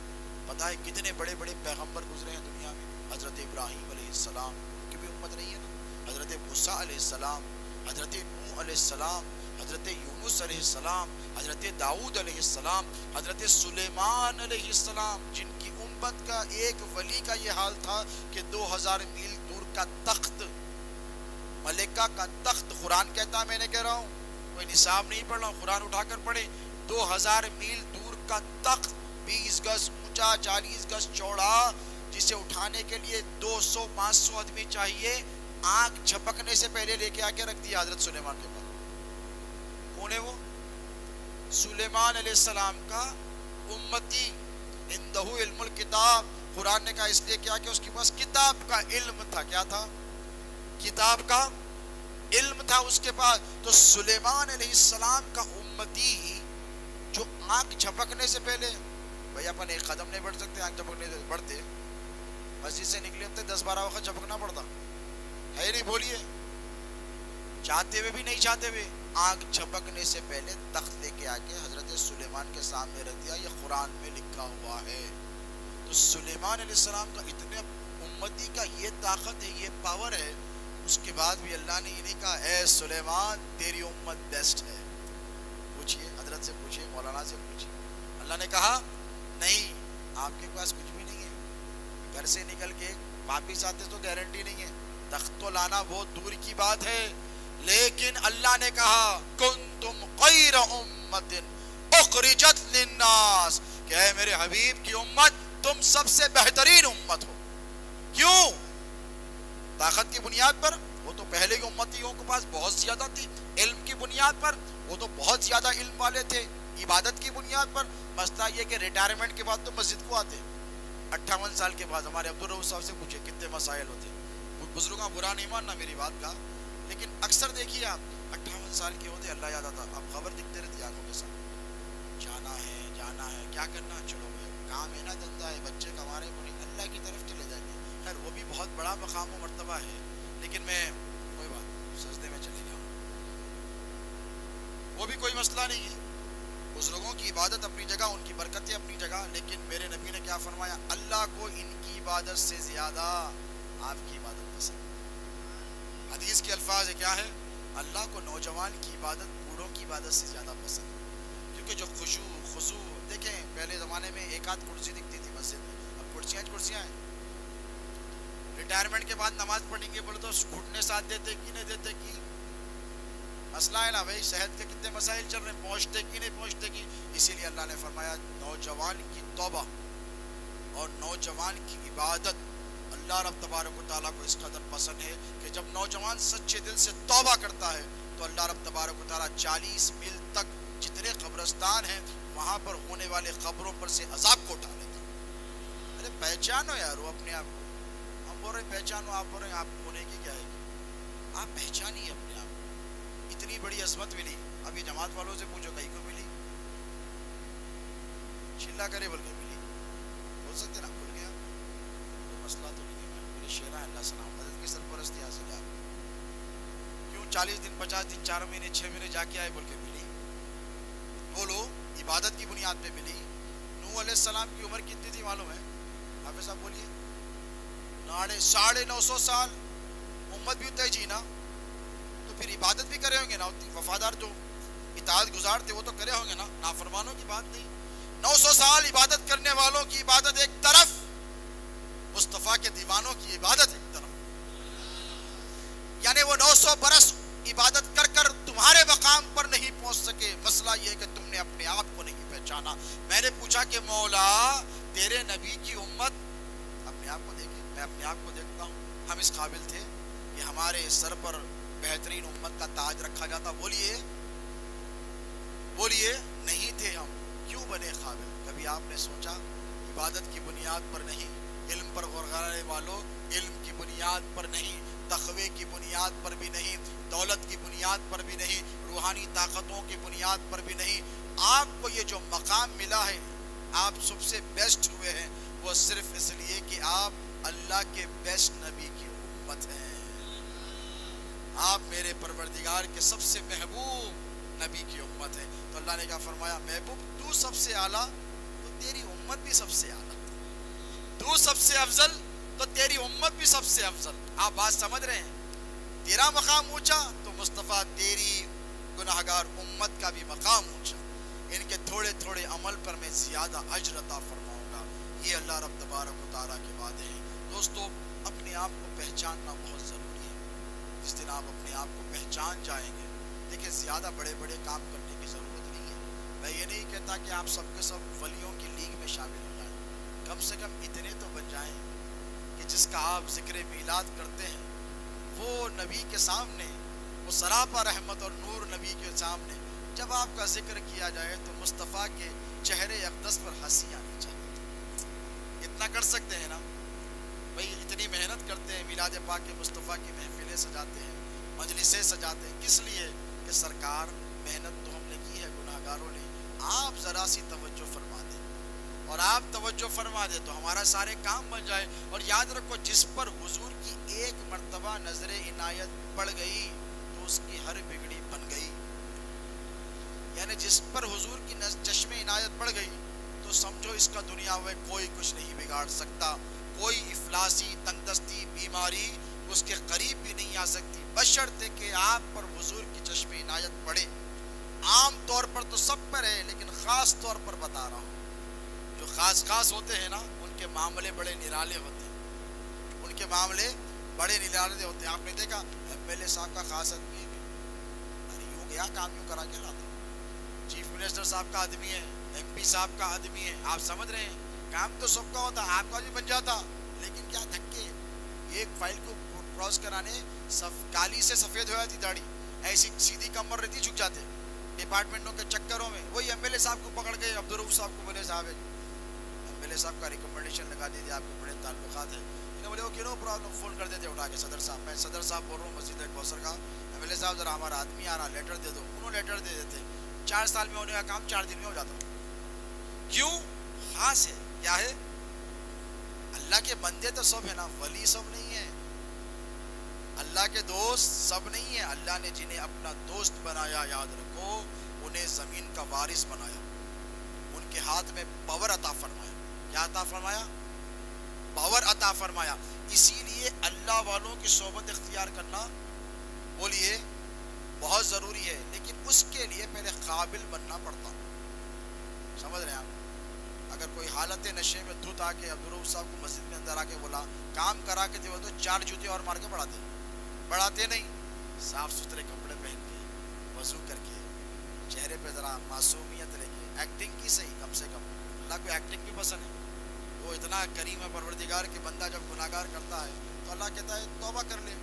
پتہ ہے کتنے بڑے بڑے پیغمبر گزرے ہیں دنیا میں؟ حضرت ابراہیم علیہ السلام کی بھی امت نہیں ہے نا، حضرت موسیٰ علیہ السلام، حضرت نوح علیہ السلام، حضرت یونس علیہ السلام، حضرت داؤد علیہ السلام، حضرت سلیمان علیہ السلام، جن کی امت کا ایک ولی کا یہ حال تھا کہ 2000 میل دور کا تخت، ملکہ کا تخت، قرآن کہتا ہے، میں نے کہہ رہا ہوں، کوئی نصاب نہیں پڑھ رہا ہوں، قرآن اٹھا کر پڑھے، 2000 میل دور کا تخت، 20 گز اونچا، 40 گز چوڑا، جسے اٹھانے کے لیے 200-500 آدمی چاہیے، آنکھ جھپکنے سے پہلے لے کے آ کے رکھ دیا حضرت سلیمان کے پاس۔ کون ہے وہ؟ سلیمان علیہ السلام کا امتی، عندہ علم الکتاب۔ قرآن نے کہا اس لیے کیا کہ اس کے پاس کتاب کا علم تھا۔ کیا تھا؟ کتاب کا علم تھا اس کے پاس۔ تو سلیمان علیہ السلام کا امتی جو آنکھ جھپکنے سے پہلے، بھائی اپن ایک قدم نہیں بڑھ سکتے، آنکھ جھپکنے سے بڑھتے، مسجد سے نکلے ہوتے 10-12 وقت جھپکنا پڑتا ہے نہیں؟ بولیے، چاہتے ہوئے بھی نہیں چاہتے ہوئے، آنکھ جھپکنے سے پہلے تخت لے کے آ کے حضرت سلیمان کے سامنے رکھ دیا۔ یہ قرآن میں لکھا ہوا ہے، تو سلیمان علیہ السلام کا اتنے امتی کا یہ طاقت ہے، یہ پاور ہے، اس کے بعد بھی اللہ نے یہ نہیں کہا اے سلیمان تیری امت بیسٹ ہے. پوچھئے حضرت سے، پوچھئے مولانا سے، پوچھئے. اللہ نے کہا نہیں، آپ کے پاس کچھ بھی نہیں ہے، گھر سے نکل کے واپس آتے تو گارنٹی نہیں ہے، تخت تو لانا بہت دور کی بات ہے، لیکن اللہ نے کہا کنتم خیر امت اخرجت للناس، کہ اے میرے حبیب کی امت تم سب سے بہترین امت ہو. کیوں؟ طاقت کی بنیاد پر وہ تو پہلے کے امتیوں کے پاس بہت زیادہ تھی، علم کی بنیاد پر وہ تو بہت زیادہ علم والے تھے، عبادت کی بنیاد پر مسئلہ یہ کہ ریٹائرمنٹ کے بعد تو مسجد کو آتے. 58 سال کے بعد ہمارے عبدالرؤوف صاحب سے پوچھے کتنے مسائل ہوتے. بزرگاں برا نہیں ماننا میری بات کا، لیکن اکثر دیکھیے آپ 58 سال کے ہوتے اللہ یاد آتا، اب خبر دکھتے رہتی آنکھوں کے ساتھ، جانا ہے کیا کرنا، چلو کام ہے نا، دھندا ہے، بچے کما رہے ہیں، اللہ کی طرف چلے جائیں گے. خیر وہ بھی بہت بڑا مقام و مرتبہ ہے، لیکن میں کوئی بات سجدے میں چلے جاؤں، وہ بھی کوئی مسئلہ نہیں ہے. بزرگوں کی عبادت اپنی جگہ، ان کی برکتیں اپنی جگہ، لیکن میرے نبی نے کیا فرمایا؟ اللہ کو ان کی عبادت سے زیادہ آپ کی عبادت پسند. حدیث کے الفاظ ہے کیا ہے؟ اللہ کو نوجوان کی عبادت بوڑھوں کی عبادت سے زیادہ پسند، کیونکہ جو خضوع دیکھیں پہلے زمانے میں ایک آدھ کرسی دکھتی تھی مسجد میں، اب کرسیاں ہیں. ریٹائرمنٹ کے بعد نماز پڑھیں گے بولے تو گھٹنے ساتھ دیتے کی نہیں دیتے کی مسئلہ ہے نا بھائی. صحت کے کتنے مسائل چل رہے ہیں، پہنچتے کی نہیں پہنچتے کی. اسی لیے اللہ نے فرمایا نوجوان کی توبہ اور نوجوان کی عبادت اللہ رب تبارک و تعالیٰ کو اس قدر پسند ہے کہ جب نوجوان سچے دل سے توبہ کرتا ہے تو اللہ رب تبارک و تعالیٰ 40 میل تک جتنے قبرستان ہیں وہاں پر ہونے والے قبروں پر سے عذاب کو اٹھا لیتا. ارے پہچانو یار وہ اپنے آپ کو، ہم بول رہے ہیں پہچانو، آپ بول رہے ہیں آپ ہونے کی کیا ہے، آپ پہچانیے اپنے آپ. اتنی بڑی عظمت ملی، اب یہ جماعت والوں سے پوچھو کہیں کو ملی، چلا کرے بول کے ملی، بول سکتے نا بھول گیا، کوئی مسئلہ تو نہیں ہے، میرے شیرہ اللہ سلام حضرت کی سرپرستی حاصل ہے. آپ کیوں 40 دن 50 دن 4 مہینے 6 مہینے جا کے آئے بول کے ملی؟ بولو عبادت کی بنیاد پہ ملی. نوح علیہ السلام کی عمر کتنی تھی معلوم ہے؟ حافظ صاحب بولیے. 950 سال. امت بھی اتنا جینا تو پھر عبادت بھی کرے ہوں گے نا، وفادار جو اطاعت گزار تھے وہ تو کرے ہوں گے نا، نافرمانوں کی بات نہیں. 900 سال عبادت کرنے والوں کی عبادت ایک طرف، مصطفیٰ کے دیوانوں کی عبادت ایک طرف. یعنی وہ 900 برس عبادت کر کر تمہارے مقام پر نہیں پہنچ سکے. مسئلہ یہ ہے کہ تم نے اپنے آپ کو نہیں پہچانا. میں نے پوچھا کہ مولا تیرے نبی کی امت، اپنے آپ کو دیکھے، میں اپنے آپ کو دیکھتا ہوں، ہم اس قابل تھے کہ ہمارے سر پر بہترین امت کا تاج رکھا جاتا؟ بولیے نہیں تھے. ہم کیوں بنے قابل؟ کبھی آپ نے سوچا؟ عبادت کی بنیاد پر نہیں، علم پر غور کرنے والوں، علم کی بنیاد پر نہیں، تقوی کی بنیاد پر بھی نہیں، دولت کی بنیاد پر بھی نہیں، روحانی طاقتوں کی بنیاد پر بھی نہیں. آپ کو یہ جو مقام ملا ہے، آپ سب سے بیسٹ ہوئے ہیں، وہ صرف اس لیے کہ آپ اللہ کے بیسٹ نبی کی امت ہیں. آپ میرے پروردگار کے سب سے محبوب نبی کی امت ہے. تو اللہ نے کیا فرمایا؟ محبوب تو سب سے اعلیٰ تو تیری امت بھی سب سے اعلیٰ، تو سب سے افضل تو تیری امت بھی سب سے افضل. آپ بات سمجھ رہے ہیں؟ تیرا مقام اونچا تو مصطفیٰ تیری گناہگار امت کا بھی مقام اونچا. ان کے تھوڑے تھوڑے عمل پر میں زیادہ اجر عطا فرماؤں گا. یہ اللہ رب تبارک و تعالیٰ کے وعدے ہیں. دوستو اپنے آپ کو پہچاننا بہت ضروری ہے. جس دن آپ اپنے آپ کو پہچان جائیں گے، دیکھیں زیادہ بڑے بڑے کام کرنے کی ضرورت نہیں ہے. میں یہ نہیں کہتا کہ آپ سب کے سب ولیوں کی لیگ میں شامل ہو جائیں، کم سے کم اتنے تو بن جائیں کہ جس کا آپ ذکر میلاد کرتے ہیں وہ نبی کے سامنے، وہ سراپا رحمت اور نور نبی کے سامنے جب آپ کا ذکر کیا جائے تو مصطفیٰ کے چہرے اقدس پر ہنسی آنی چاہیے. اتنا کر سکتے ہیں نا بھائی؟ اتنی محنت کرتے ہیں، میلاد پاک مصطفیٰ کی محفلیں سجاتے ہیں، مجلسیں سجاتے ہیں، کس لیے؟ کہ سرکار محنت تو ہم نے کی ہے گناہگاروں نے، آپ ذرا سی توجہ فرما دیں، اور آپ توجہ فرما دیں تو ہمارا سارے کام بن جائے. اور یاد رکھو جس پر حضور کی ایک مرتبہ نظر عنایت پڑ گئی تو اس کی ہر بگڑی بن گئی. یعنی جس پر حضور کی چشم عنایت پڑ گئی تو سمجھو اس کا دنیا میں کوئی کچھ نہیں بگاڑ سکتا. کوئی افلاسی تنگدستی بیماری اس کے قریب بھی نہیں آ سکتی، بشرطے کہ آپ پر حضور کی چشم عنایت پڑے. عام طور پر تو سب پر ہے، لیکن خاص طور پر بتا رہا ہوں. جو خاص ہوتے ہیں نا، ان کے معاملے بڑے نرالے ہوتے ہیں، ان کے معاملے بڑے نرالے ہوتے ہیں. آپ نے دیکھا ایم ایل اے صاحب کا خاص آدمی ہے، یوں گیا کام یوں کرا کے لاتا. چیف منسٹر صاحب کا آدمی ہے، ایم پی صاحب کا آدمی ہے. آپ سمجھ رہے ہیں کام تو سب کا ہوتا، آپ کا بھی بن جاتا، لیکن کیا دھکے. ایک فائل کو کراس کرانے کالی سے سفید ہو جاتی داڑھی، ایسی سیدھی کمر رہتی، جھک جاتے ڈپارٹمنٹوں کے چکروں میں. وہی ایم ایل اے صاحب کو پکڑ گئے، عبدالرؤف صاحب کو بولے صاحب ایم ایل اے صاحب کا ریکمنڈیشن لگا دیجیے، آپ کے بڑے تعلقات ہیں. بولے وہ کیوں پرابلم، فون کر دیتے اٹھا کے صدر صاحب. میں صدر صاحب بول رہا ہوں مسجد کوثر کا، ایم ایل اے صاحب ذرا ہمارا آدمی آ رہا، لیٹر دے دو. انہوں لیٹر دے دیتے. 4 سال میں ہونے کا کام 4 دن میں ہو جاتا. کیوں؟ خاص ہے. کیا ہے؟ اللہ کے بندے تو سب ہے نا، ولی سب نہیں ہے. اللہ کے دوست سب نہیں ہے. اللہ نے جنہیں اپنا دوست بنایا، یاد رکھو، انہیں زمین کا وارث بنایا، ان کے ہاتھ میں پاور عطا فرمایا. کیا عطا فرمایا؟ پاور عطا فرمایا. اسی لیے اللہ والوں کی صحبت اختیار کرنا، بولیے، بہت ضروری ہے. لیکن اس کے لیے پہلے قابل بننا پڑتا. سمجھ رہے ہیں آپ؟ اگر کوئی حالت نشے میں دھت آ کے عبدالرؤف صاحب کو مسجد میں اندر آ کے بولا کام کرا کے دے تو 4 جوتے اور مار کے بڑھاتے نہیں. صاف ستھرے کپڑے پہن کے، وضو کر کے، چہرے پہ ذرا معصومیت لے کے، ایکٹنگ کی صحیح کم سے کم. اللہ کو ایکٹنگ بھی پسند ہے. وہ اتنا کریم ہے پروردگار کہ بندہ جب گناہگار کرتا ہے تو اللہ کہتا ہے توبہ کر لے،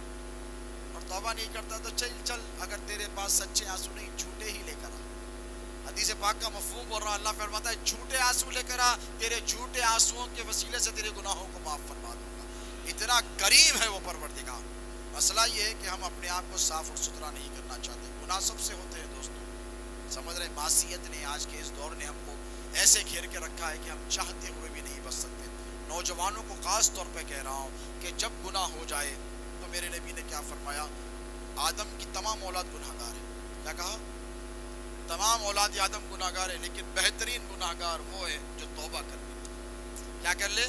اور توبہ نہیں کرتا تو چل اگر تیرے پاس سچے آنسو نہیں، جھوٹے ہی لے کر آ. حدیث پاک کا مفہوم بول رہا، اللہ فرماتا ہے جھوٹے آنسو لے کر آ، تیرے جھوٹے آنسوؤں کے وسیلے سے تیرے گناہوں کو معاف فرما دوں گا. اتنا کریم ہے وہ پروردگار. مسئلہ یہ ہے کہ ہم اپنے آپ کو صاف اور ستھرا نہیں کرنا چاہتے. گناہ سب سے ہوتے ہیں دوستوں، سمجھ رہے. معصیت نے آج کے اس دور نے ہم کو ایسے گھیر کے رکھا ہے کہ ہم چاہتے ہوئے بھی نہیں بچ سکتے. نوجوانوں کو خاص طور پہ کہہ رہا ہوں کہ جب گناہ ہو جائے تو میرے نبی نے کیا فرمایا؟ آدم کی تمام اولاد گناہگار ہے. کیا کہا؟ تمام اولاد آدم گناہگار ہے، لیکن بہترین گناہگار وہ ہے جو توبہ کر لے. کیا کر لے؟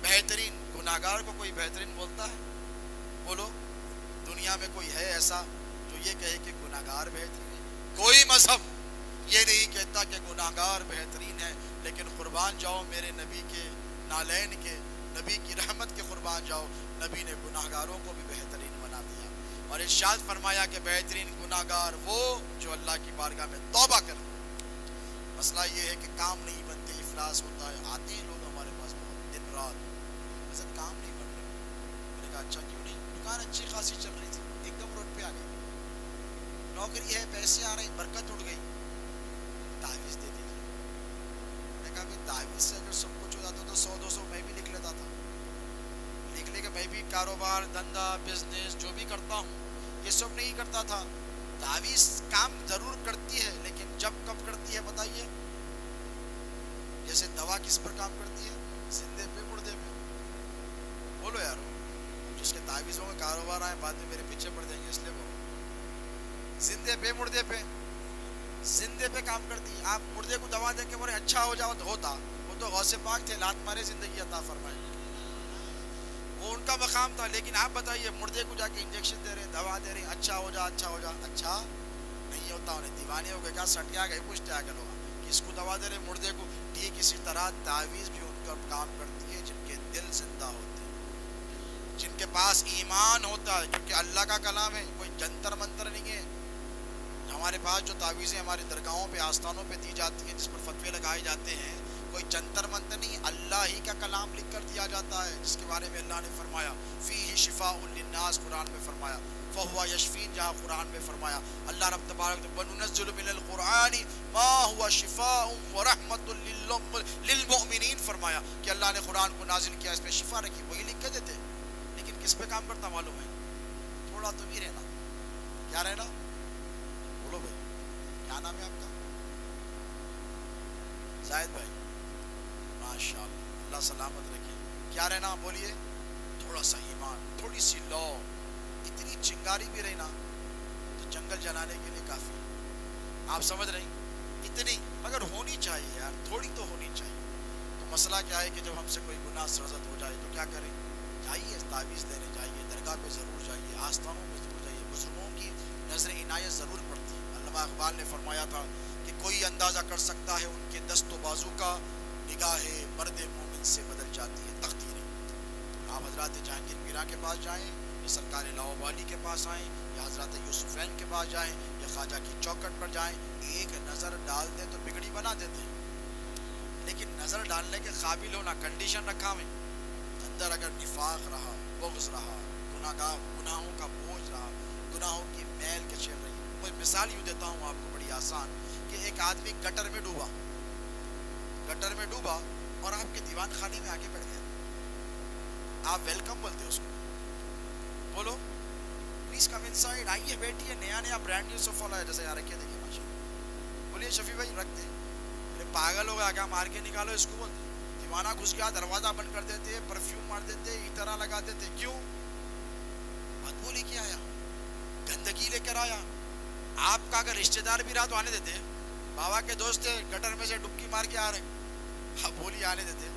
بہترین. گناہگار کو کوئی بہترین بولتا ہے؟ بولو، دنیا میں کوئی ہے ایسا جو یہ کہے کہ گناہگار بہترین ہے؟ کوئی مذہب یہ نہیں کہتا کہ گناہگار بہترین ہے. لیکن قربان جاؤ میرے نبی کے نالین کے، نبی کی رحمت کے قربان جاؤ، نبی نے گناہگاروں کو بھی بہترین بنا دیا. اور ارشاد فرمایا کہ بہترین گناہگار وہ جو اللہ کی بارگاہ میں توبہ کرے. مسئلہ یہ ہے کہ کام نہیں بنتے، افلاس ہوتا ہے. آتے ہیں لوگ ہمارے پاس بہت دن رات، ایسا کام نہیں بن رہے. میں نے کہا اچھا کیوں نہیں؟ دکان اچھی خاصی چل رہی تھی، ایک دم روڈ پہ آ گئی. نوکری ہے، پیسے آ رہے ہیں، برکت اٹھ گئی. تعویذ دے دیجیے. میں نے کہا بھی تعویذ سے اگر سب کچھ ہو جاتا تو 100-200 میں بھی لکھ لیتا تھا. لکھ لے کے میں بھی کاروبار، دھندا، بزنس جو بھی کرتا ہوں یہ سب نہیں کرتا تھا. تعویذ کام ضرور کرتی ہے، لیکن جب کب کرتی ہے بتائیے؟ جیسے دوا کس پر کام کرتی ہے؟ زندے پہ، مردے پہ. بولو یار. جس کے تعویذوں میں کاروبار آئے بعد میں میرے پیچھے پڑ جائیں گے، اس لیے بولو. زندے پہ، مردے پہ. زندے پہ کام کرتی ہے. آپ مردے کو دوا دے کے بولے اچھا ہو جاؤ تو ہوتا. وہ تو غوث پاک تھے، لات مارے زندگی عطا فرمائے، وہ ان کا مقام تھا. لیکن آپ بتائیے مردے کو جا کے انجیکشن دے رہے ہیں، دوا دے رہے ہیں، اچھا ہو جا، اچھا ہو جا. اچھا نہیں ہوتا. انہیں دیوانے ہو گئے کیا؟ سٹیا گئے، پوچھتے آ کے لوگ کس کو دوا دے رہے ہیں؟ مردے کو. ٹھیک اسی طرح تعویذ بھی ان کا کام کرتی ہے جن کے دل زندہ ہوتے ہیں، جن کے پاس ایمان ہوتا ہے. کیونکہ اللہ کا کلام ہے، کوئی جنتر منتر نہیں ہے. ہمارے پاس جو تعویذیں ہماری درگاہوں پہ، آستانوں پہ دی جاتی ہیں، جس پر فتوے لگائے جاتے ہیں، کوئی جنتر منتر نہیں، اللہ ہی کا کلام لکھ کر دیا جاتا ہے، جس کے بارے میں اللہ نے فرمایا فیہ شفاء للناس، قرآن میں فرمایا. فہو یشفین، جہاں قرآن میں فرمایا. اللہ رب تبارک وَنُنَزِّلُ مِنَ الْقُرْآنِ مَا هُوَ شِفَاءٌ وَرَحْمَةٌ لِلْمُؤْمِنِينَ، فرمایا کہ اللہ نے قرآن کو نازل کیا، اس میں شفا رکھی. وہی لکھ کے دیتے. لیکن کس پہ کام کرتا معلوم ہے؟ تھوڑا تو بھی رہنا. کیا رہنا؟ بولو بھائی، کیا نام ہے آپ کا؟ زاہد بھائی. ماشاء اللہ، اللہ سلامت رکھے. کیا رہنا؟ بولیے. تھوڑا سا ایمان، تھوڑی سی لو. اتنی چنگاری بھی رہنا تو جنگل جلانے کے لیے کافی. آپ سمجھ رہے ہیں؟ اتنی، مگر ہونی چاہیے یار، تھوڑی تو ہونی چاہیے. مسئلہ کیا ہے کہ جب ہم سے کوئی گناہ سرزد ہو جائے تو کیا کریں؟ جائیے تعویذ لینے جائیے، درگاہ پہ ضرور جائیے، آستانوں میں ضرور جائیے، بزرگوں کی نظر عنایت ضرور پڑتی ہے۔ علامہ اقبال نے فرمایا تھا کہ کوئی اندازہ کر سکتا ہے ان کے دست و بازو کا، نگاہ مرد مومن سے بدل جاتی ہے تقدیریں۔ آپ حضرات جہانگیر میرا کے پاس جائیں یا سرکار لاہوری کے پاس آئیں یا حضرات یوسفین کے پاس جائیں یا خواجہ کی چوکٹ پر جائیں، ایک نظر ڈال دیں تو بگڑی بنا دیتے ہیں، لیکن نظر ڈالنے کے قابل ہونا کنڈیشن رکھا میں اندر اگر نفاق رہا، بغض رہا، گناہوں کا بوجھ رہا، گناہوں کی میل کے چل رہی۔ کوئی مثال یوں دیتا ہوں آپ کو بڑی آسان کہ ایک آدمی گٹر میں ڈوبا اور آپ کے دیوان خانے میں آگے بیٹھ گیا، آپ ویلکم بولتے اس کو، بولو پلیز کم ان سائڈ، آئیے بیٹھیے، نیا برانڈ نیو صوفہ لایا جیسے یہاں رکھے، دیکھیے ماشاء اللہ، بولیے شفیع بھائی رکھ دیں، پاگل ہو گیا کیا، مار کے نکالو اس کو، بولتے دیوانہ گھس گیا، دروازہ بند کر دیتے، پرفیوم مار دیتے، عطر لگا دیتے، کیوں؟ بدبو لے کے آیا، گندگی لے کر آیا۔ آپ کا اگر رشتہ دار بھی رہا تو آنے دیتے، بابا کے دوست تھے گٹر میں سے ڈبکی مار کے آ رہے، اب بولی آنے دیتے؟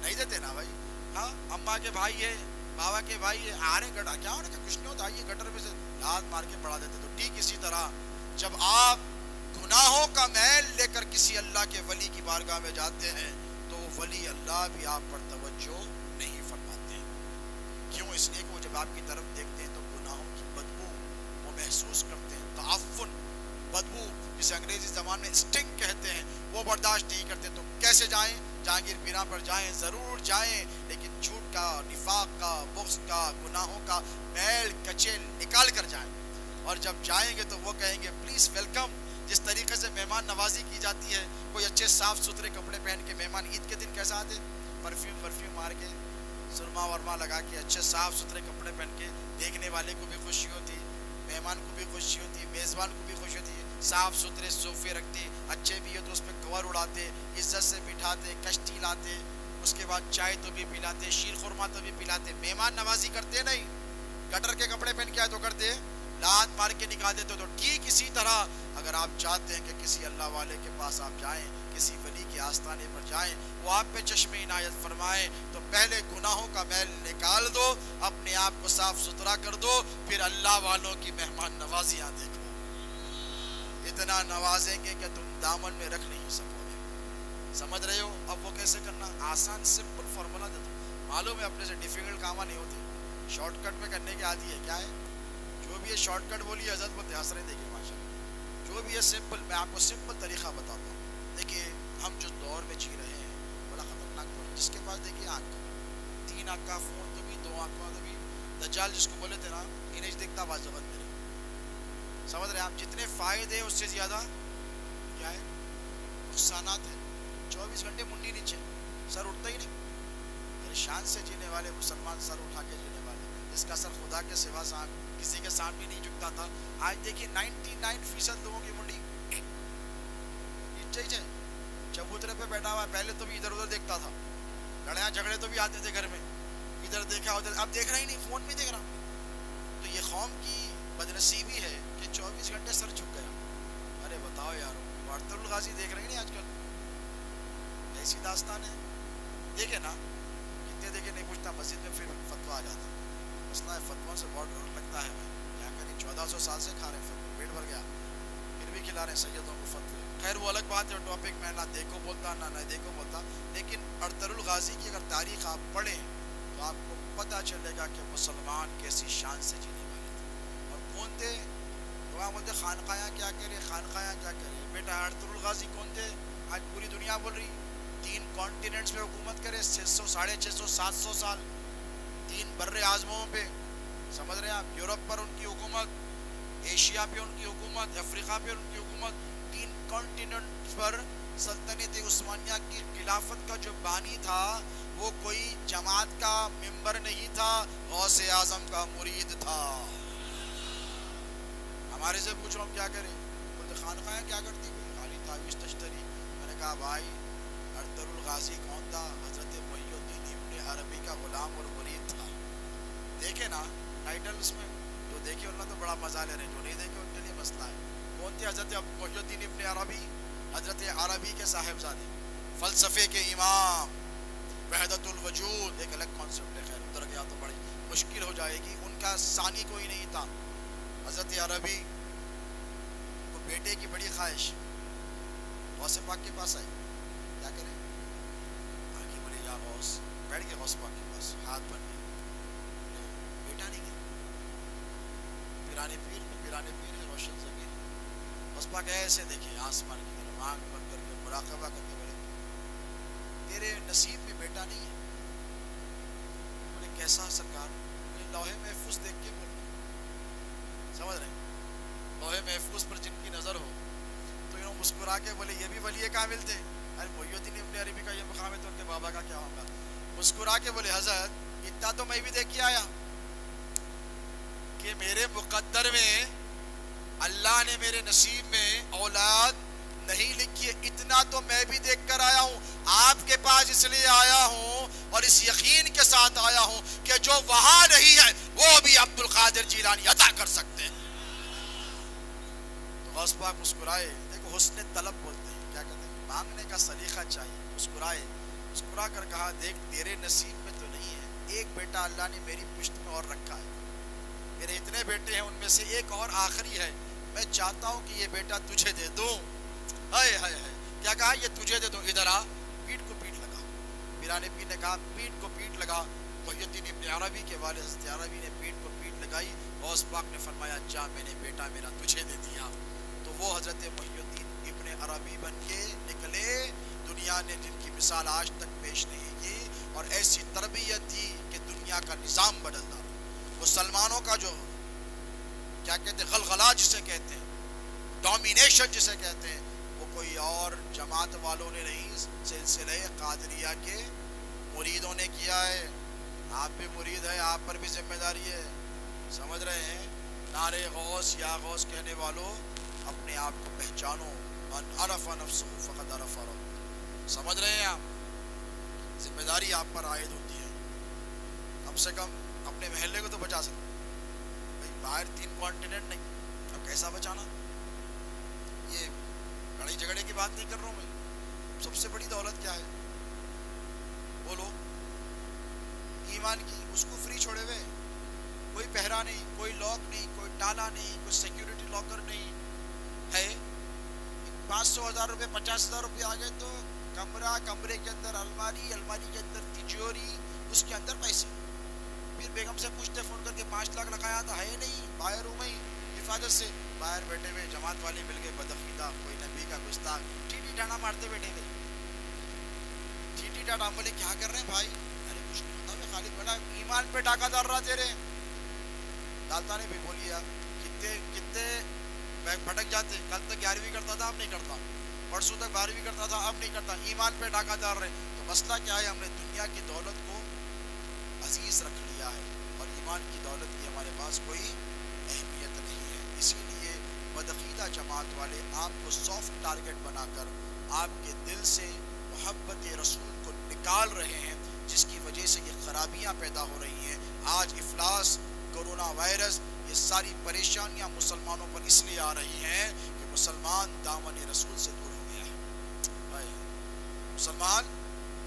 نہیں دیتے نا بھائی۔ ہاں اماں کے بھائی ہے، بابا کے بھائی ہے، آ رہے گٹر، کیا ہونے کا کچھ نہیں ہوتا، آئیے گٹر میں سے لات مار کے پڑا دیتے۔ تو ٹھیک اسی طرح جب آپ گناہوں کا میل لے کر کسی اللہ کے ولی کی بارگاہ میں جاتے ہیں تو ولی اللہ بھی آپ پر توجہ نہیں فرماتے ہیں۔ کیوں؟ اس لیے کہ وہ جب آپ کی طرف دیکھتے ہیں تو گناہوں کی بدبو وہ محسوس کرتے ہیں، تعفن، بدبو جسے انگریزی زبان میں اسٹنگ کہتے ہیں، وہ برداشت نہیں کرتے۔ تو کیسے جائیں؟ جہانگیر پیرا پر جائیں، ضرور جائیں، لیکن جھوٹ کا، نفاق کا، بغض کا، گناہوں کا میل کچیل نکال کر جائیں۔ اور جب جائیں گے تو وہ کہیں گے پلیز ویلکم۔ جس طریقے سے مہمان نوازی کی جاتی ہے، کوئی اچھے صاف ستھرے کپڑے پہن کے مہمان عید کے دن کیسا آتے، پرفیوم مار کے، سرما ورما لگا کے، اچھے صاف ستھرے کپڑے پہن کے، دیکھنے والے کو بھی خوشی ہوتی، مہمان کو بھی خوشی ہوتی، میزبان کو بھی خوشی ہوتی، صاف ستھرے صوفے رکھتے، اچھے بھی ہے تو اس پہ کور اڑاتے، عزت سے بٹھاتے، کشتی لاتے، اس کے بعد چائے تو بھی پلاتے، شیر خورما تو بھی پلاتے۔ مہمان نوازی کرتے نہیں، گٹر کے کپڑے پہن کے آئے تو کرتے، لات مار کے نکال دیتے۔ تو ٹھیک اسی طرح اگر آپ چاہتے ہیں کہ کسی اللہ والے کے پاس آپ جائیں، کسی ولی کے آستانے پر جائیں، وہ آپ پہ چشم عنایت فرمائیں، تو پہلے گناہوں کا میل نکال دو، اپنے آپ کو صاف ستھرا کر دو، پھر اللہ والوں کی مہمان نوازیاں دیکھو، اتنا نوازیں گے کہ تم دامن میں رکھ نہیں سکو گے۔ سمجھ رہے ہو؟ اب وہ کیسے کرنا؟ آسان سمپل فارمولا دے دو، معلوم ہے اپنے سے ڈیفیکلٹ کام نہیں ہوتے، شارٹ کٹ میں کرنے کی عادی ہے، کیا ہے جو بھی یہ شارٹ کٹ بولی حضرت بولتے ہنس رہے، دیکھیے ماشاء اللہ، جو بھی یہ سمپل، میں آپ کو سمپل طریقہ بتاتا ہوں۔ دیکھیے ہم جو دور میں جی رہے ہیں بڑا خطرناک دور ہے، جس کے پاس دیکھیے آنکھ، 3 آنکھ کا فون تو بھی، 2 آنکھ کا تو بھی، دجال جس کو بولے تھے نا، انہیں دکھتا باز جگت میرے، سمجھ رہے ہیں آپ؟ جتنے فائدے ہیں اس سے زیادہ کیا ہے، نقصانات ہیں۔ 24 گھنٹے منڈی نیچے، سر اٹھتا ہی نہیں، شان سے جینے والے مسلمان، سر اٹھا کے جینے والے، اس کا سر خدا کے سوا کسی کے سامنے نہیں جھکتا تھا۔ آج دیکھیے 99% لوگوں کی منڈی نیچے، چبوترے پہ بیٹھا ہوا ہے، پہلے تو بھی ادھر ادھر دیکھتا تھا، لڑائیاں جھگڑے تو بھی آتے تھے گھر میں، ادھر دیکھا ادھر، اب دیکھ رہا ہی نہیں، فون میں دیکھ رہا۔ تو یہ قوم کی بدنصیبی ہے کہ 24 گھنٹے سر جھک گیا۔ ارے بتاؤ یار، ارطغرل الغازی دیکھ رہے ہیں نہیں آج کل، ایسی داستان ہے، دیکھے نا کتنے دیکھے نہیں پوچھتا، مسجد میں پھر فتویٰ آ جاتا، مسئلہ ہے فتویٰ سے بہت ڈر لگتا ہے، کیا کریں، 1400 سال سے کھا رہے ہیں فتویٰ، پیٹ بھر گیا، پھر بھی کھلا رہے ہیں سیدوں کو فتوے۔ خیر وہ الگ بات ہے، ٹاپک میں نہ دیکھو بولتا نہ دیکھو بولتا، لیکن ارطغرل الغازی کی اگر تاریخ آپ پڑھیں تو آپ کو پتہ چلے گا کہ مسلمان کیسی شان سے جینے والے تھے، اور کون تھے؟ وہاں بولتے خانقاہیں کیا کرے، خانقاہیں کیا کرے، بیٹا ارطغرل الغازی کون تھے؟ آج پوری دنیا بول رہی، 3 کانٹیننٹس پہ حکومت کرے، 600 650 700 سال، 3 بر اعظموں پہ، سمجھ رہے ہیں آپ؟ یورپ پر ان کی حکومت، ایشیا پہ ان کی حکومت، افریقہ پہ ان کی حکومت، 3 کانٹیننٹ پر سلطنت عثمانیہ کی خلافت کا جو بانی تھا وہ کوئی جماعت کا ممبر نہیں تھا، غوث اعظم کا مرید تھا۔ ہمارے سے پوچھو ہم کیا کریں، بولتے خانقاہیں کیا کرتی، خالی تعویذ تشتری۔ میں نے کہا بھائی ارطغرل الغازی کون تھا؟ حضرت محی الدین ابن عربی کا غلام اور مرید تھا۔ دیکھے نا ٹائٹل اس میں، جو دیکھے انہوں نے تو بڑا مزہ لے رہے ہیں، جو نہیں دیکھے ان کے لیے مسئلہ ہے۔ کون تھے؟ حضرت محی الدین ابن عربی، حضرت عربی کے صاحبزادے، فلسفے کے امام، وحدت الوجود ایک الگ کانسیپٹ ہے، خیر ادھر گیا تو بڑی مشکل ہو جائے گی. ان کا ثانی کوئی نہیں تھا. حضرت عربی کو بیٹے کی بڑی خواہش، غوث پاک کے پاس آئی، کیا کریں؟ آگے بولے یا غوث، بیٹھ کے غوث پاک کے پاس ہاتھ بن کے، بیٹا نہیں گیا. پیرانے پیر ہے روشن زمین. غوث پاک ایسے دیکھے آسمان کی طرف، آنکھ بند کر کے مراقبہ کر کے بولے تیرے نصیب میں بیٹا نہیں ہے. بولے کیسا سرکار؟ بولے لوہے محفوظ دیکھ کے بول، سمجھ رہے ہیں؟ لوہے محفوظ پر جن کی نظر ہو تو انہوں مسکرا کے بولے یہ بھی ولی کامل تھے. ارے محی الدین ابن عربی کا یہ مقام ہے تو ان کے بابا کا کیا ہوگا؟ مسکرا کے بولے حضرت اتنا تو میں بھی دیکھ کے آیا کہ میرے مقدر میں اللہ نے میرے نصیب میں اولاد نہیں لکھی ہے، اتنا تو میں بھی دیکھ کر آیا ہوں. آپ کے پاس اس لیے آیا ہوں اور اس یقین کے ساتھ آیا ہوں کہ جو وہاں نہیں ہے وہ بھی عبد القادر جیلانی عطا کر سکتے ہیں. تو غوث پاک مسکرائے. دیکھو حسن طلب بولتے ہیں، کیا کہتے ہیں؟ مانگنے کا سلیقہ چاہیے. مسکرائے، مسکرا کر کہا دیکھ تیرے نصیب میں تو نہیں ہے، ایک بیٹا اللہ نے میری پشت میں اور رکھا ہے. میرے اتنے بیٹے ہیں ان میں سے ایک اور آخری ہے، میں چاہتا ہوں کہ یہ بیٹا تجھے دے دوں. ہائے ہائے ہائے، کیا کہا؟ یہ تجھے دے دوں، ادھر آ، پیٹ کو پیٹ لگا. پیرانے پیر نے کہا پیٹ کو پیٹ لگا. محی الدین ابن عربی کے والد حضرت عربی نے پیٹ کو پیٹ لگائی. غوث پاک نے فرمایا جا میں نے بیٹا میرا تجھے دے دیا. تو وہ حضرت محی الدین ابن عربی بن کے نکلے، دنیا نے جن کی مثال آج تک پیش نہیں کی، اور ایسی تربیت تھی کہ دنیا کا نظام بدل ڈالا. مسلمانوں کا جو کیا کہتے ہیں غلغلہ جسے کہتے ہیں، ڈومینیشن جسے کہتے ہیں، وہ کوئی اور جماعت والوں نے نہیں، سلسلہ قادریہ کے مریدوں نے کیا ہے. آپ بھی مرید ہیں، آپ پر بھی ذمہ داری ہے. سمجھ رہے ہیں؟ نعرے غوث یا غوث کہنے والوں اپنے آپ کو پہچانو. من عرف نفسہ فقد عرف ربہ. سمجھ رہے ہیں آپ؟ ذمہ داری آپ پر عائد ہوتی ہے. کم سے کم اپنے محلے کو تو بچا سکتے بھائی، باہر 3 کانٹیننٹ نہیں، اب کیسا بچانا؟ یہ لڑائی جھگڑے کی بات نہیں کر رہا ہوں میں. سب سے بڑی دولت کیا ہے بولو؟ ایمان کی. اس کو فری چھوڑے ہوئے، کوئی پہرا نہیں، کوئی لاک نہیں، کوئی تالا نہیں، کوئی سیکیورٹی لاکر نہیں ہے. 500,000 روپے 50,000 روپے آ گئے تو کمرے کے اندر الماری کے اندر تجوری، اس کے اندر پیسے. پھر بیگم سے پوچھتے فون کر کے 5 لاکھ لگایا تھا، ہے نہیں، باہر ہوں میں حفاظت سے. باہر بیٹھے ہوئے جماعت والے مل گئے بدعقیدہ، کوئی نبی کا گستاخ، ٹیٹی ٹانا مارتے بیٹھے تھے. ٹیٹی ٹانا بولے کیا کر رہے ہیں بھائی؟ ارے کچھ نہیں ہوتا، میں خالی بڑا ایمان پہ ڈاکہ ڈال رہا تیرے. ڈالتا نے بھی بولیا کتنے بھٹک جاتے. کل تک 11ویں کرتا تھا، اب نہیں کرتا. پرسوں تک 12ویں کرتا تھا، اب نہیں کرتا. ایمان پہ ڈاکہ ڈال رہے. تو مسئلہ کیا ہے؟ ہم نے دنیا کی دولت کو عزیز رکھ لیا ہے اور ایمان کی دولت کی ہمارے پاس کوئی اہمیت نہیں ہے. اسی لیے بدعقیدہ جماعت والے آپ کو سافٹ ٹارگٹ بنا کر آپ کے دل سے محبت رسول کو نکال رہے ہیں، جس کی وجہ سے یہ خرابیاں پیدا ہو رہی ہیں. آج افلاس، کرونا وائرس، یہ ساری پریشانیاں مسلمانوں پر اس لیے آ رہی ہیں کہ مسلمان دامن رسول سے دور ہو گیا ہے. مسلمان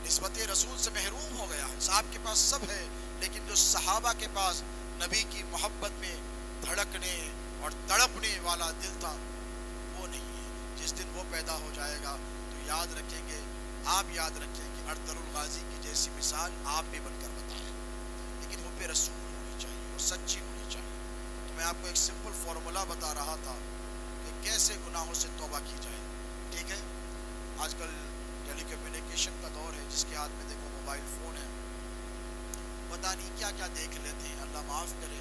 نسبت رسول سے محروم ہو گیا ہے. آپ کے پاس سب ہے، لیکن جو صحابہ کے پاس نبی کی محبت میں دھڑکنے اور تڑپنے والا دل تھا وہ نہیں ہے. جس دن وہ پیدا ہو جائے گا تو یاد رکھیں گے، آپ یاد رکھیں کہ ارطغرل الغازی کی جیسی مثال آپ بھی بن کر بتائیں. لیکن حب رسول ہونی چاہیے، وہ سچی ہونی چاہیے. تو میں آپ کو ایک سمپل فارمولا بتا رہا تھا کہ کیسے گناہوں سے توبہ کی جائے. ٹھیک ہے؟ آج کل ٹیلی کمیونیکیشن کا دور ہے، جس کے ہاتھ میں دیکھو موبائل فون ہے، پتہ نہیں کیا کیا دیکھ لیتے ہیں. اللہ معاف کرے،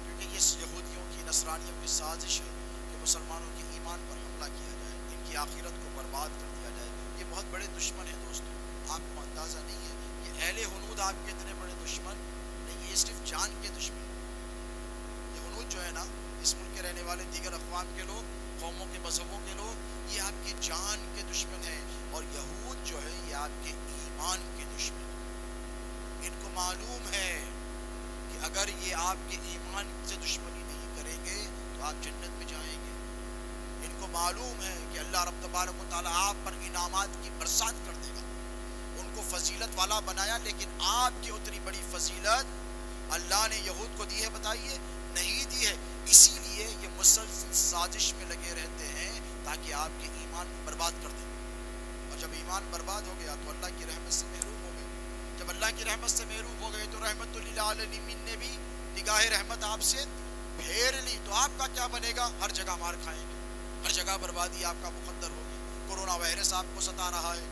کیونکہ یہ یہودیوں کی، نصرانیوں کی سازش ہے کہ مسلمانوں کے ایمان پر حملہ کیا جائے، ان کی آخرت کو برباد کر دیا جائے. یہ بہت بڑے دشمن ہیں دوستوں، آپ کو اندازہ نہیں ہے. یہ اہل ہنود آپ کے اتنے بڑے دشمن نہیں، یہ صرف جان کے دشمن. یہ ہنود جو ہے نا، اس ملک کے رہنے والے دیگر اقوام کے لوگ، قوموں کے مذہبوں کے لوگ، یہ آپ کی جان کے دشمن ہیں. اور یہود جو ہے یہ آپ کے ایمان کے دشمن ہیں. ان کو معلوم ہے کہ اگر یہ آپ کے ایمان سے دشمنی نہیں کریں گے تو آپ جنت میں جائیں گے. ان کو معلوم ہے کہ اللہ رب تبارک و تعالیٰ آپ پر انعامات کی برسات کر دے گا. ان کو کو فضیلت والا بنایا، لیکن آپ کی اتنی بڑی فضیلت اللہ نے یہود کو دی ہے بتائیے؟ نہیں دی ہے۔ اسی لیے یہ مسلسل سازش میں لگے رہتے ہیں تاکہ آپ کے ایمان کو برباد کر دیں، اور جب ایمان برباد ہو گیا تو اللہ کی رحمت سے محروم ہو گئے۔ جب اللہ کی رحمت سے محروم ہو گئے تو رحمت للعالمین نے بھی نگاہ رحمت آپ سے پھیر لی، تو آپ کا کیا بنے گا؟ ہر جگہ مار کھائیں گے، ہر جگہ بربادی آپ کا مقدر ہوگی۔ کورونا وائرس آپ کو ستا رہا ہے،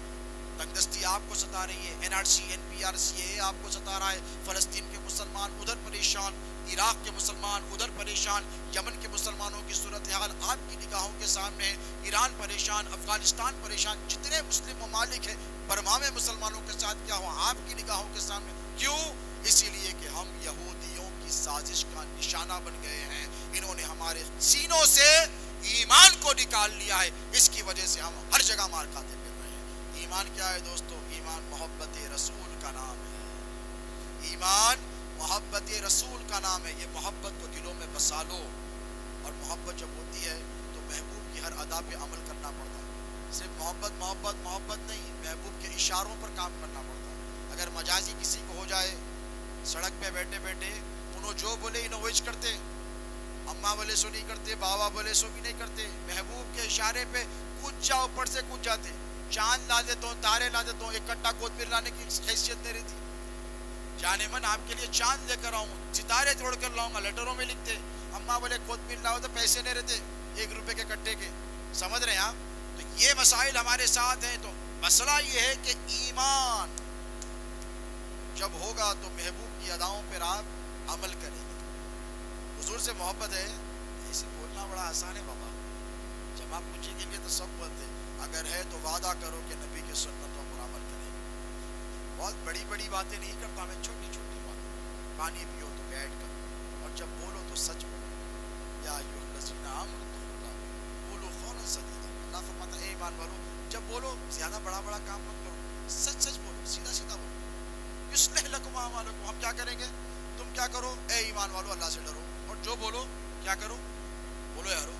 تنگ دستی آپ کو ستا رہی ہے، NRC NPR CAA آپ کو ستا رہا ہے، فلسطین کے مسلمان ادھر پریشان، عراق کے مسلمان ادھر پریشان، یمن کے مسلمانوں کی صورتحال آپ کی نگاہوں کے سامنے ہے، ایران پریشان، افغانستان پریشان، جتنے مسلم ممالک ہیں برما میں مسلمانوں کے ساتھ کیا ہوا آپ کی نگاہوں کے سامنے۔ کیوں؟ اسی لیے کہ ہم یہودیوں کی سازش کا نشانہ بن گئے ہیں، انہوں نے ہمارے سینوں سے ایمان کو نکال لیا ہے، اس کی وجہ سے ہم ہر جگہ مار کھاتے پھر رہے ہیں۔ ایمان کیا ہے دوستو؟ ایمان محبت رسول کا نام ہے، ایمان محبت رسول کا نام ہے۔ یہ محبت کو دلوں میں بسا لو، اور محبت جب ہوتی ہے تو محبوب کی ہر ادا پہ عمل کرنا پڑتا ہے، صرف محبت محبت محبت نہیں، محبوب کے اشاروں پر کام کرنا پڑتا ہے۔ اگر مجازی کسی کو ہو جائے، سڑک پہ بیٹھے بیٹھے انہوں جو بولے انہوں ویچ کرتے، اماں بولے سو نہیں کرتے، بابا بولے سو بھی نہیں کرتے، محبوب کے اشارے پہ کود جاؤ، اوپر سے کود جاتے۔ چاند لا دیتا ہوں، تارے لا دیتا ہوں، ایک کٹا کوتمیر لانے کی حیثیت نہیں رہتی۔ جانے من آپ کے لیے چاند لے کر آؤں، ستارے توڑ کر لاؤں گا، لیٹروں میں لکھتے۔ اماں بولے کوتمیر لاؤ تو پیسے نہیں رہتے 1 روپے کے کٹے کے، سمجھ رہے ہیں آپ؟ تو یہ مسائل ہمارے ساتھ ہیں۔ تو مسئلہ یہ ہے کہ ایمان جب ہوگا تو محبوب کی اداؤں پر آپ عمل کریں گے۔ حضور سے محبت ہے، ایسے بولنا بڑا آسان ہے بابا، جب آپ پوچھیں گے تو سب بولتے ہیں، اگر ہے تو وعدہ کرو کہ نبی کی سنتوں پر عمل کریں گے۔ بہت بڑی بڑی باتیں نہیں کرتا میں، چھوٹی چھوٹی باتیں، پانی پیو تو بیٹھ کر، اور جب بولو تو سچ بولو، یا ایھا الذین آمنوا قولوا قولا سدیدا۔ اللہ فرماتا ہے اے ایمان والو جب بولو زیادہ بڑا بڑا کام مت کرو، سچ سچ بولو، سیدھا سیدھا بولو۔ یصلح لکم اعمالکم، ہم کیا کریں گے؟ تم کیا کرو اے ایمان والو؟ اللہ سے ڈرو، اور جو بولو کیا کرو؟ بولو یارو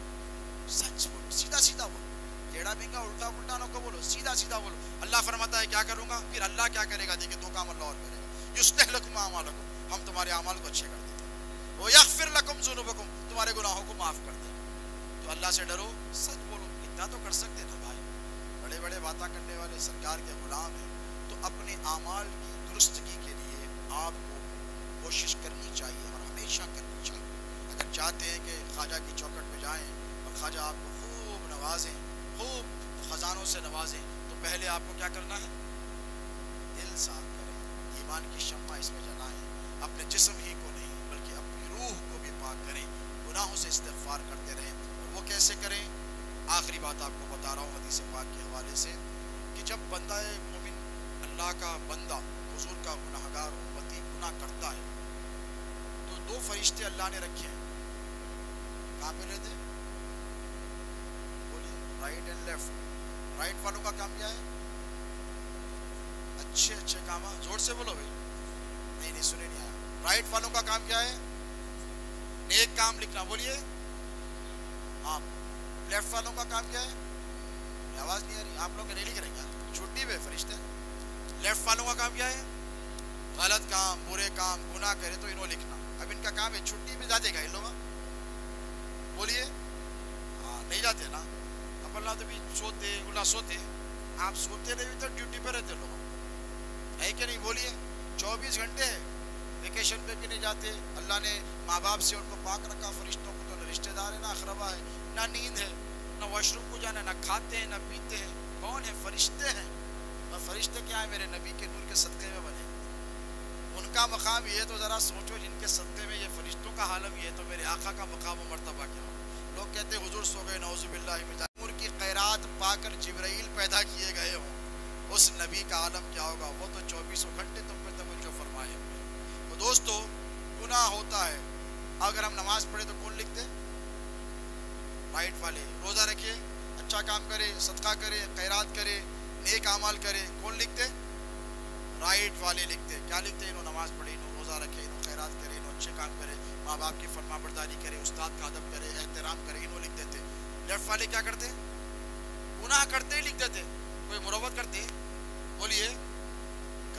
سچ بولو، سیدھا سیدھا بولو، ٹیڑھا بینگا الٹا پلٹا نہ کو بولو، سیدھا سیدھا بولو۔ اللہ فرماتا ہے کیا کروں گا؟ پھر اللہ کیا کرے گا؟ دیکھیں 2 کام اللہ اور کرے گا، یصلح لکم اعمالکم، ہم تمہارے اعمال کو اچھے کر دیں گے، ویغفر لکم ذنوبکم، تمہارے گناہوں کو معاف کر دیں گے۔ تو اللہ سے ڈرو، سچ بولو، اتنا تو کر سکتے نا بھائی، بڑے بڑے باتیں کرنے والے سرکار کے غلام ہیں، تو اپنے اعمال کی درستگی کے لیے آپ کو کوشش کرنی چاہیے، اور ہمیشہ کرنی چاہیے۔ اگر چاہتے ہیں کہ خواجہ کی چوکھٹ پہ جائیں اور خواجہ آپ کو خوب نوازیں، خوب خزانوں سے نوازیں، تو پہلے آپ کو کیا کرنا ہے؟ دل صاف کریں، ایمان کی شمع اس میں جلائیں، اپنے جسم ہی کو نہیں بلکہ اپنی روح کو بھی پاک کریں، گناہوں سے استغفار کرتے رہیں۔ اور وہ کیسے کریں؟ آخری بات آپ کو بتا رہا ہوں حدیث پاک کے حوالے سے، کہ جب بندہ مومن، اللہ کا بندہ، حضور کا گناہگار امتی گناہ کرتا ہے تو 2 فرشتے اللہ نے رکھے ہیں، کہاں پہ رہتے؟ بولیے، رائٹ اینڈ لیفٹ۔ رائٹ والوں کا کام کیا ہے؟ اچھے اچھے کام، زور سے بولو بھائی، نہیں سنے نہیں آیا۔ رائٹ والوں کا کام کیا ہے؟ نیک کام لکھنا، بولیے ہاں۔ لیفٹ والوں کا کام کیا ہے؟ آواز نہیں آ رہی، آپ لوگ نہیں لکھ رہے کیا؟ چھٹی پہ فرشتے۔ لیفٹ والوں کا کام کیا ہے؟ غلط کام، برے کام، گناہ کرے تو انہوں لکھنا۔ اب ان کا کام ہے چھٹی پہ جاتے گا ان لوگ، بولیے ہاں نہیں جاتے نا، اب اللہ تو بھی سوتے، اللہ سوتے، آپ سوتے نہیں تو ڈیوٹی پہ رہتے لوگ، ہے کہ نہیں؟ بولیے 24 گھنٹے ویکیشن پہ بھی نہیں جاتے۔ اللہ نے ماں باپ سے ان کو پاک رکھا، فرشتوں کو تو نہ رشتہ دار ہے نہ اقربا ہے، نہ نیند ہے، نہ واش روم کو جانا، نہ کھاتے ہیں نہ پیتے ہیں۔ کون ہے؟ فرشتے ہیں۔ اور فرشتے کیا ہے؟ میرے نبی کے نور کے صدقے میں بنے، ان کا مقام یہ تو ذرا سوچو، جن کے صدقے میں یہ فرشتوں کا عالم یہ ہے، تو میرے آقا کا مقام و مرتبہ کیا ہو؟ لوگ کہتے ہیں حضور سو گئے، نعوذ باللہ من ذالک، نور کی خیرات پا کر جبرائیل پیدا کیے گئے ہوں، اس نبی کا عالم کیا ہوگا؟ وہ تو 24 گھنٹے تم پہ توجہ فرمائے ہوئے۔ تو دوستو گناہ ہوتا ہے، اگر ہم نماز پڑھے تو کون لکھتے؟ رائٹ والے۔ روزہ رکھے، اچھا کام کرے، صدقہ کرے، خیرات کرے، نیک اعمال کرے، کون لکھتے؟ رائٹ والے لکھتے۔ کیا لکھتے؟ انہوں نماز پڑھے، انہوں روزہ رکھے، انہوں خیرات کرے، انہوں اچھے کام کرے، ماں باپ کی فرما برداری کرے، استاد کا ادب کرے، احترام کرے، انہوں لکھ دیتے۔ لیفٹ والے کیا کرتے؟ گناہ کرتے ہی لکھ دیتے۔ کوئی مروت کرتے؟ بولیے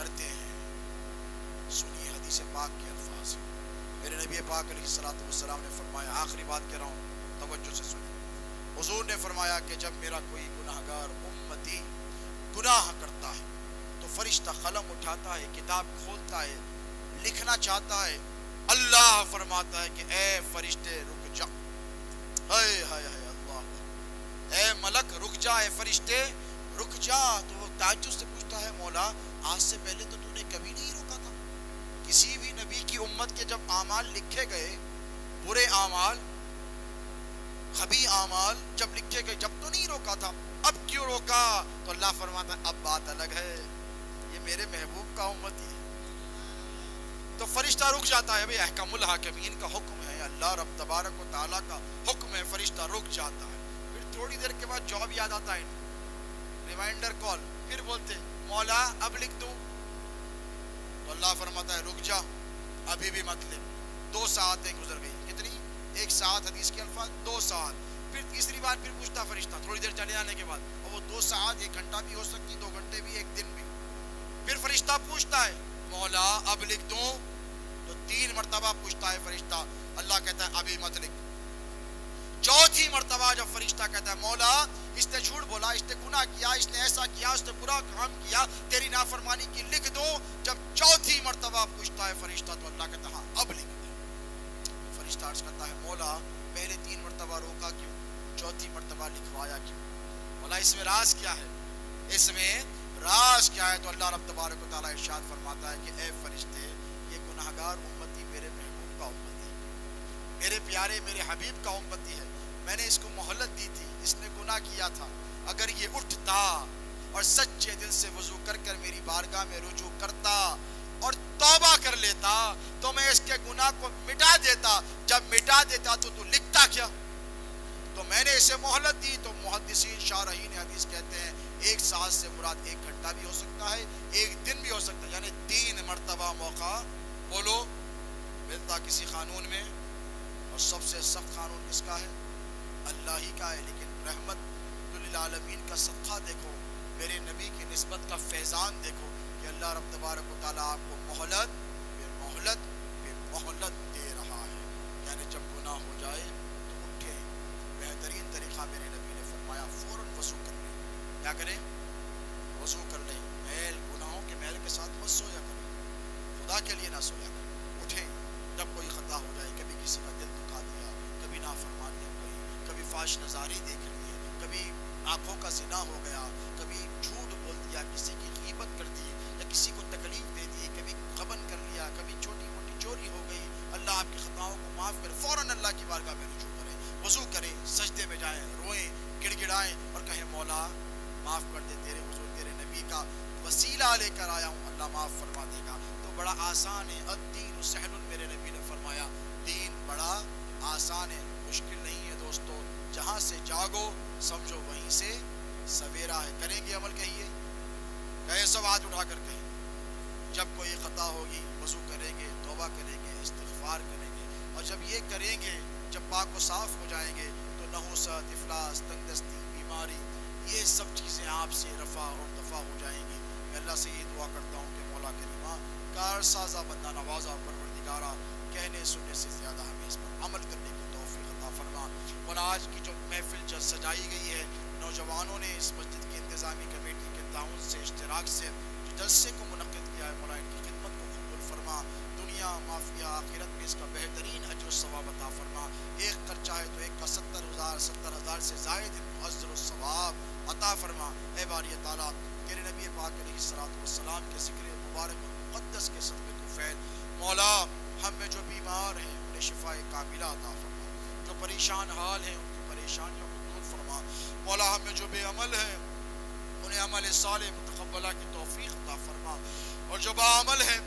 کرتے ہیں. سنیے حدیث پاک کے الفاظ. میرے نبی پاک علیہ الصلوۃ والسلام نے فرمایا، آخری بات کہہ رہا ہوں توجہ سے سنیں. حضور نے فرمایا کہ جب میرا کوئی گناہگار امتی گناہ کرتا ہے تو فرشتہ قلم اٹھاتا ہے، کتاب کھولتا ہے، لکھنا چاہتا ہے. اللہ فرماتا ہے کہ اے فرشتے رک جا. ہائے ہائے ہائے اللہ، اے ملک رک جا، اے فرشتے رک جا. تو وہ تعجب سے پوچھتا ہے، مولا آج سے پہلے تو نے کبھی نہیں روکا تھا. کسی بھی نبی کی امت کے جب اعمال لکھے گئے، برے اعمال، خبیث اعمال جب لکھے گئے، جب تو نہیں روکا تھا، اب کیوں روکا؟ تو اللہ فرماتا ہے اب بات الگ ہے، یہ میرے محبوب کا امتی ہے. تو فرشتہ رک جاتا ہے. بھئی احکم الحاکمین کا حکم ہے، اللہ رب تبارک و تعالیٰ کا حکم ہے، فرشتہ رک جاتا ہے. پھر تھوڑی دیر کے بعد جواب یاد آتا ہے، ریمائنڈر کال. پھر بولتے مولا اب لکھ دوں؟ تو اللہ فرماتا ہے رک جا، ابھی بھی مت لکھ. 2 ساعتیں گزر گئی. کتنی؟ 1 ساعت حدیث کے الفاظ 2 ساعت. پھر تیسری بار پھر پوچھتا فرشتہ تھوڑی دیر چلے آنے کے بعد، اور وہ 2 ساعت 1 گھنٹہ بھی ہو سکتی، 2 گھنٹے بھی، 1 دن بھی. پھر فرشتہ پوچھتا ہے مولا اب لکھ دوں؟ تو 3 مرتبہ پوچھتا ہے فرشتہ. اللہ کہتا ہے ابھی مت لکھ. چوتھی مرتبہ جب فرشتہ کہتا ہے مولا اس نے جھوٹ بولا، اس نے گناہ کیا، اس نے ایسا کیا، اس نے برا کام کیا، تیری نافرمانی کی، لکھ دوں؟ جب چوتھی مرتبہ پوچھتا ہے فرشتہ تو اللہ کہتا ہے ہاں اب لکھ دے. فرشتہ عرض کرتا ہے مولا پہلے 3 مرتبہ روکا کیوں، چوتھی مرتبہ لکھوایا کیوں؟ مولا اس میں راز کیا ہے، اس میں راز کیا ہے؟ تو اللہ رب تبارک و تعالیٰ ارشاد فرماتا ہے کہ اے فرشتے، یہ گناہگار امتی میرے محبوب کا امتی ہے، میرے پیارے میرے حبیب کا امتی ہے. میں نے اس کو مہلت دی تھی، اس نے گناہ کیا تھا. اگر یہ اٹھتا اور سچے دل سے وضو کر کر میری بارگاہ میں رجوع کرتا اور توبہ کر لیتا تو میں اس کے گناہ کو مٹا دیتا. جب مٹا دیتا تو لکھتا کیا؟ تو میں نے اسے مہلت دی. تو محدثین شارحین حدیث کہتے ہیں 1 ساعت سے مراد 1 گھنٹہ بھی ہو سکتا ہے، 1 دن بھی ہو سکتا ہے. یعنی 3 مرتبہ موقع بولو ملتا کسی قانون میں. اور سب سے سخت قانون کس کا ہے؟ اللہ ہی کا ہے. لیکن رحمت للعالمین کا صدقہ دیکھو، میرے نبی کی نسبت کا فیضان دیکھو کہ اللہ رب تبارک و تعالیٰ آپ کو مہلت بے مہلت بے مہلت دے رہا ہے. یعنی جب گناہ ہو جائے تو اٹھے. بہترین طریقہ میرے نبی نے فرمایا فوراً وضو کر لیں. کیا کریں؟ وضو کر لیں. میل گناہوں کے میل کے ساتھ مت سویا کریں، خدا کے لیے نہ سویا کریں. اٹھیں جب کوئی خطا ہو جائے، کبھی کسی کا دل دکھا دیا، کبھی نافرمانی ہو گئی، کبھی فاحش نظاری دیکھ لیے، کبھی آنکھوں کا زنا ہو گیا، کبھی جھوٹ بول دیا، کسی کی غیبت کر دی یا کسی کو تکلیف دے دی، کبھی غبن کر لیا، کبھی چھوٹی موٹی چوری ہو گئی. اللہ آپ کی خطاؤں کو معاف کرے. فوراً اللہ کی بارگاہ میں رجوع کریں، وضو کریں، سجدے میں جائیں، روئیں، گڑ گڑائیں اور کہیں مولا معاف کر دے، تیرے حضور تیرے نبی کا وسیلہ لے کر آیا ہوں، اللہ معاف فرما دے گا. تو بڑا آسان ہے. الدین سہل، میرے نبی نے فرمایا دین بڑا آسان ہے، مشکل نہیں ہے دوستو. جہاں سے جاگو سمجھو وہیں سے سویرا ہے. کریں گے عمل؟ کہیے، کہے سب ہاتھ اٹھا کر کہیں. جب کوئی خطا ہوگی وضو کریں گے، توبہ کریں گے، استغفار کریں گے. اور جب یہ کریں گے، جب پاک و صاف ہو جائیں گے تو نحوست، افلاس، تندرستی، بیماری، یہ سب چیزیں آپ سے رفع اور دفع ہو جائیں گی. میں اللہ سے یہ دعا کرتا ہوں کہ مولا کریمہ کار سازا بندہ نوازا پروردگارہ، کہنے سننے سے زیادہ ہمیں اس پر عمل کرنے کی توفیق عطا فرما. مولا آج کی جو محفل جو سجائی گئی ہے، نوجوانوں نے اس مسجد کی انتظامی کمیٹی کے تعاون سے، اشتراک سے جو جلسے کو منعقد کیا ہے، مولا ان کی خدمت کو قبول فرما. دنیا معافیہ آخرت میں اس کا بہترین اجر و ثواب عطا فرما. ایک کر چاہے تو ایک کا 70,000 سے زائد اجر و ثواب عطا فرما. اے باری تعالیٰ تیرے نبی پاک علیہ الصلوۃ والسلام کے ذکر مبارک مقدس کے صدقے تو فیض. مولا ہم میں جو بیمار ہیں انہیں شفاء کاملہ عطا فرما، جو پریشان حال ہیں ان کی پریشانیوں کو دور فرما. مولا ہم میں جو بے عمل ہیں انہیں عمل صالح متقبلہ کی توفیق عطا فرما، اور جو باعمل ہیں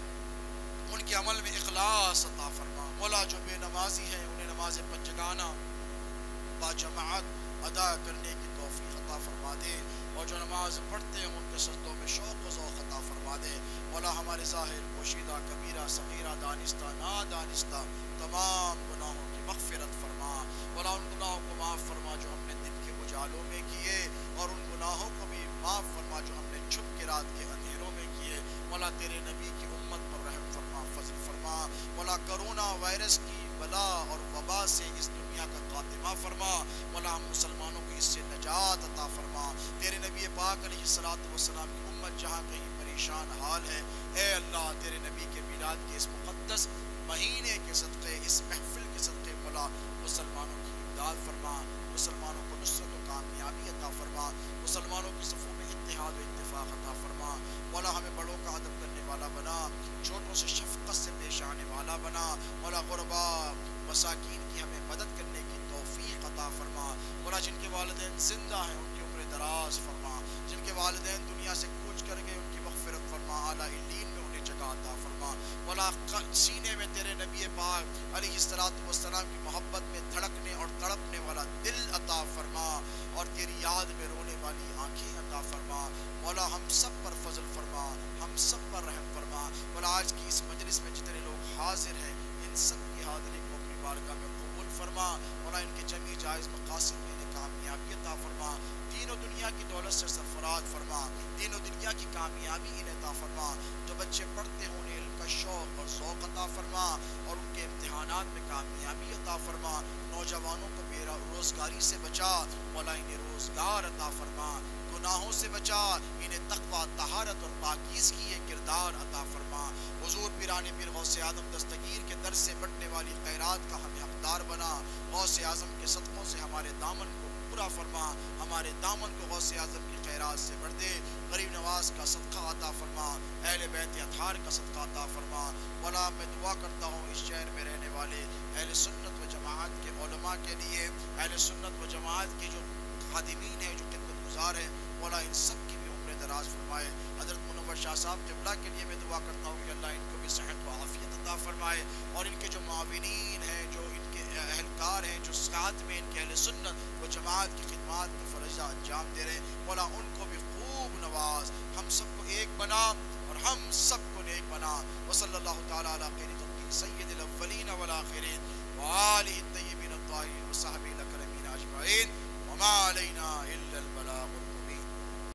ان کے عمل میں اخلاص عطا فرما. مولا جو بے نمازی ہیں انہیں نماز پنجگانہ با جماعت ادا کرنے کی توفیق عطا فرما دے، اور جو نماز پڑھتے ہیں ان کے سجدوں میں شوق و ذوق عطا فرما دے. مولا ہمارے ظاہر پوشیدہ کبیرہ صغیرہ دانستہ نادانستہ تمام گناہوں کی مغفرت فرما. مولا ان گناہوں کو معاف فرما جو ہم نے دن کے اجالوں میں کیے، اور ان گناہوں کو بھی معاف فرما جو ہم نے چھپ کے رات کے اندھیروں میں کیے. مولا تیرے نبی کی امت پر رحم فرما، فضل فرما، مولا کرونا وائرس کی بلا اور وبا سے اس دنیا کا خاتمہ فرما، مولا ہم مسلمانوں کو اس سے نجات عطا فرما، تیرے نبی پاک علیہ الصلوۃ والسلام کی امت جہاں کہیں پریشان حال ہے، اے اللہ تیرے نبی کے میلاد کے اس مقدس مہینے کے صدقے، اس محفل کے صدقے مولا مسلمانوں کی امداد فرما، مسلمانوں کو نصرت و کامیابی عطا فرما، مسلمانوں کی صفوں میں اتحاد و اتفاق عطا فرما، مولا ہمیں بڑوں کا ادب کرنے والا بنا، چھوٹوں سے شفقت سے پیش آنے والا بنا، مولا غربا مساکین کی ہمیں مدد کرنے کی توفیق عطا فرما، مولا جن کے والدین زندہ ہیں ان کی عمر دراز فرما، جن کے والدین دنیا سے کوچ کر گئے ان کی مغفرت فرما، اعلیٰ علیین میں انہیں جگہ عطا فرما، مولا سینے میں تیرے نبی پاک علیہ الصلوۃ والسلام کی محبت میں دھڑکنے اور تڑپنے والا دل عطا فرما، اور تیری یاد میں رونے والی آنکھیں عطا فرما، مولا ہم سب پر فضل فرما، ہم سب پر رحم فرما، مولا آج کی اس مجلس میں جتنے لوگ حاضر ہیں ان سب کی حاضری کو اپنی بارگاہ میں قبول فرما، مولا ان کے جمی جائز مقاصد میں انہیں کامیابی عطا فرما، دین و دنیا کی دولت سے سرفراز فرما، دین و دنیا کی کامیابی انہیں عطا فرما، جو بچے پڑھتے ہوں انہیں علم کا شوق اور ذوق عطا فرما، اور ان کے امتحانات میں کامیابی عطا فرما، نوجوانوں کو بے روزگاری سے بچا، مولا انہیں روزگار عطا فرما، گناہوں سے بچا، انہیں تقوی، طہارت اور پاکیزگی کردار عطا فرما، حضور پیران پیر غوث اعظم دستگیر کے در سے بٹنے والی خیرات کا ہمیں حقدار بنا، غوث اعظم کے صدقوں سے ہمارے دامن کو پورا فرما، ہمارے دامن کو غوث اعظم کی خیرات سے بھر دے، غریب نواز کا صدقہ عطا فرما، اہل بیت اطہار کا صدقہ عطا فرما، مولا میں دعا کرتا ہوں اس شہر میں رہنے والے اہل سنت و جماعت کے علماء کے لیے، اہل سنت و جماعت کے جو خادمین ہیں، جو خدمت گزار ہیں، مولا ان سب کی بھی عمر دراز فرمائے، حضرت منور شاہ صاحب قبلہ کے لیے میں دعا کرتا ہوں کہ اللہ ان کو بھی صحت و عافیت عطا فرمائے، اور ان کے جو معاونین ہیں، جو ان کے اہلکار ہیں، جو ساتھ میں ان کے اہل سنت و جماعت کی خدمات کو فرضہ انجام دے رہے ہیں، مولا ان کو بھی خوب نواز، ہم سب کو ایک بنا اور ہم سب کو نیک بنا، وصلی اللہ تعالیٰ علی خیر خلقہ سید الاولین والآخرین وآلہ الطیبین الطاہرین وصحبہ الاکرمین اجمعین، وما علینا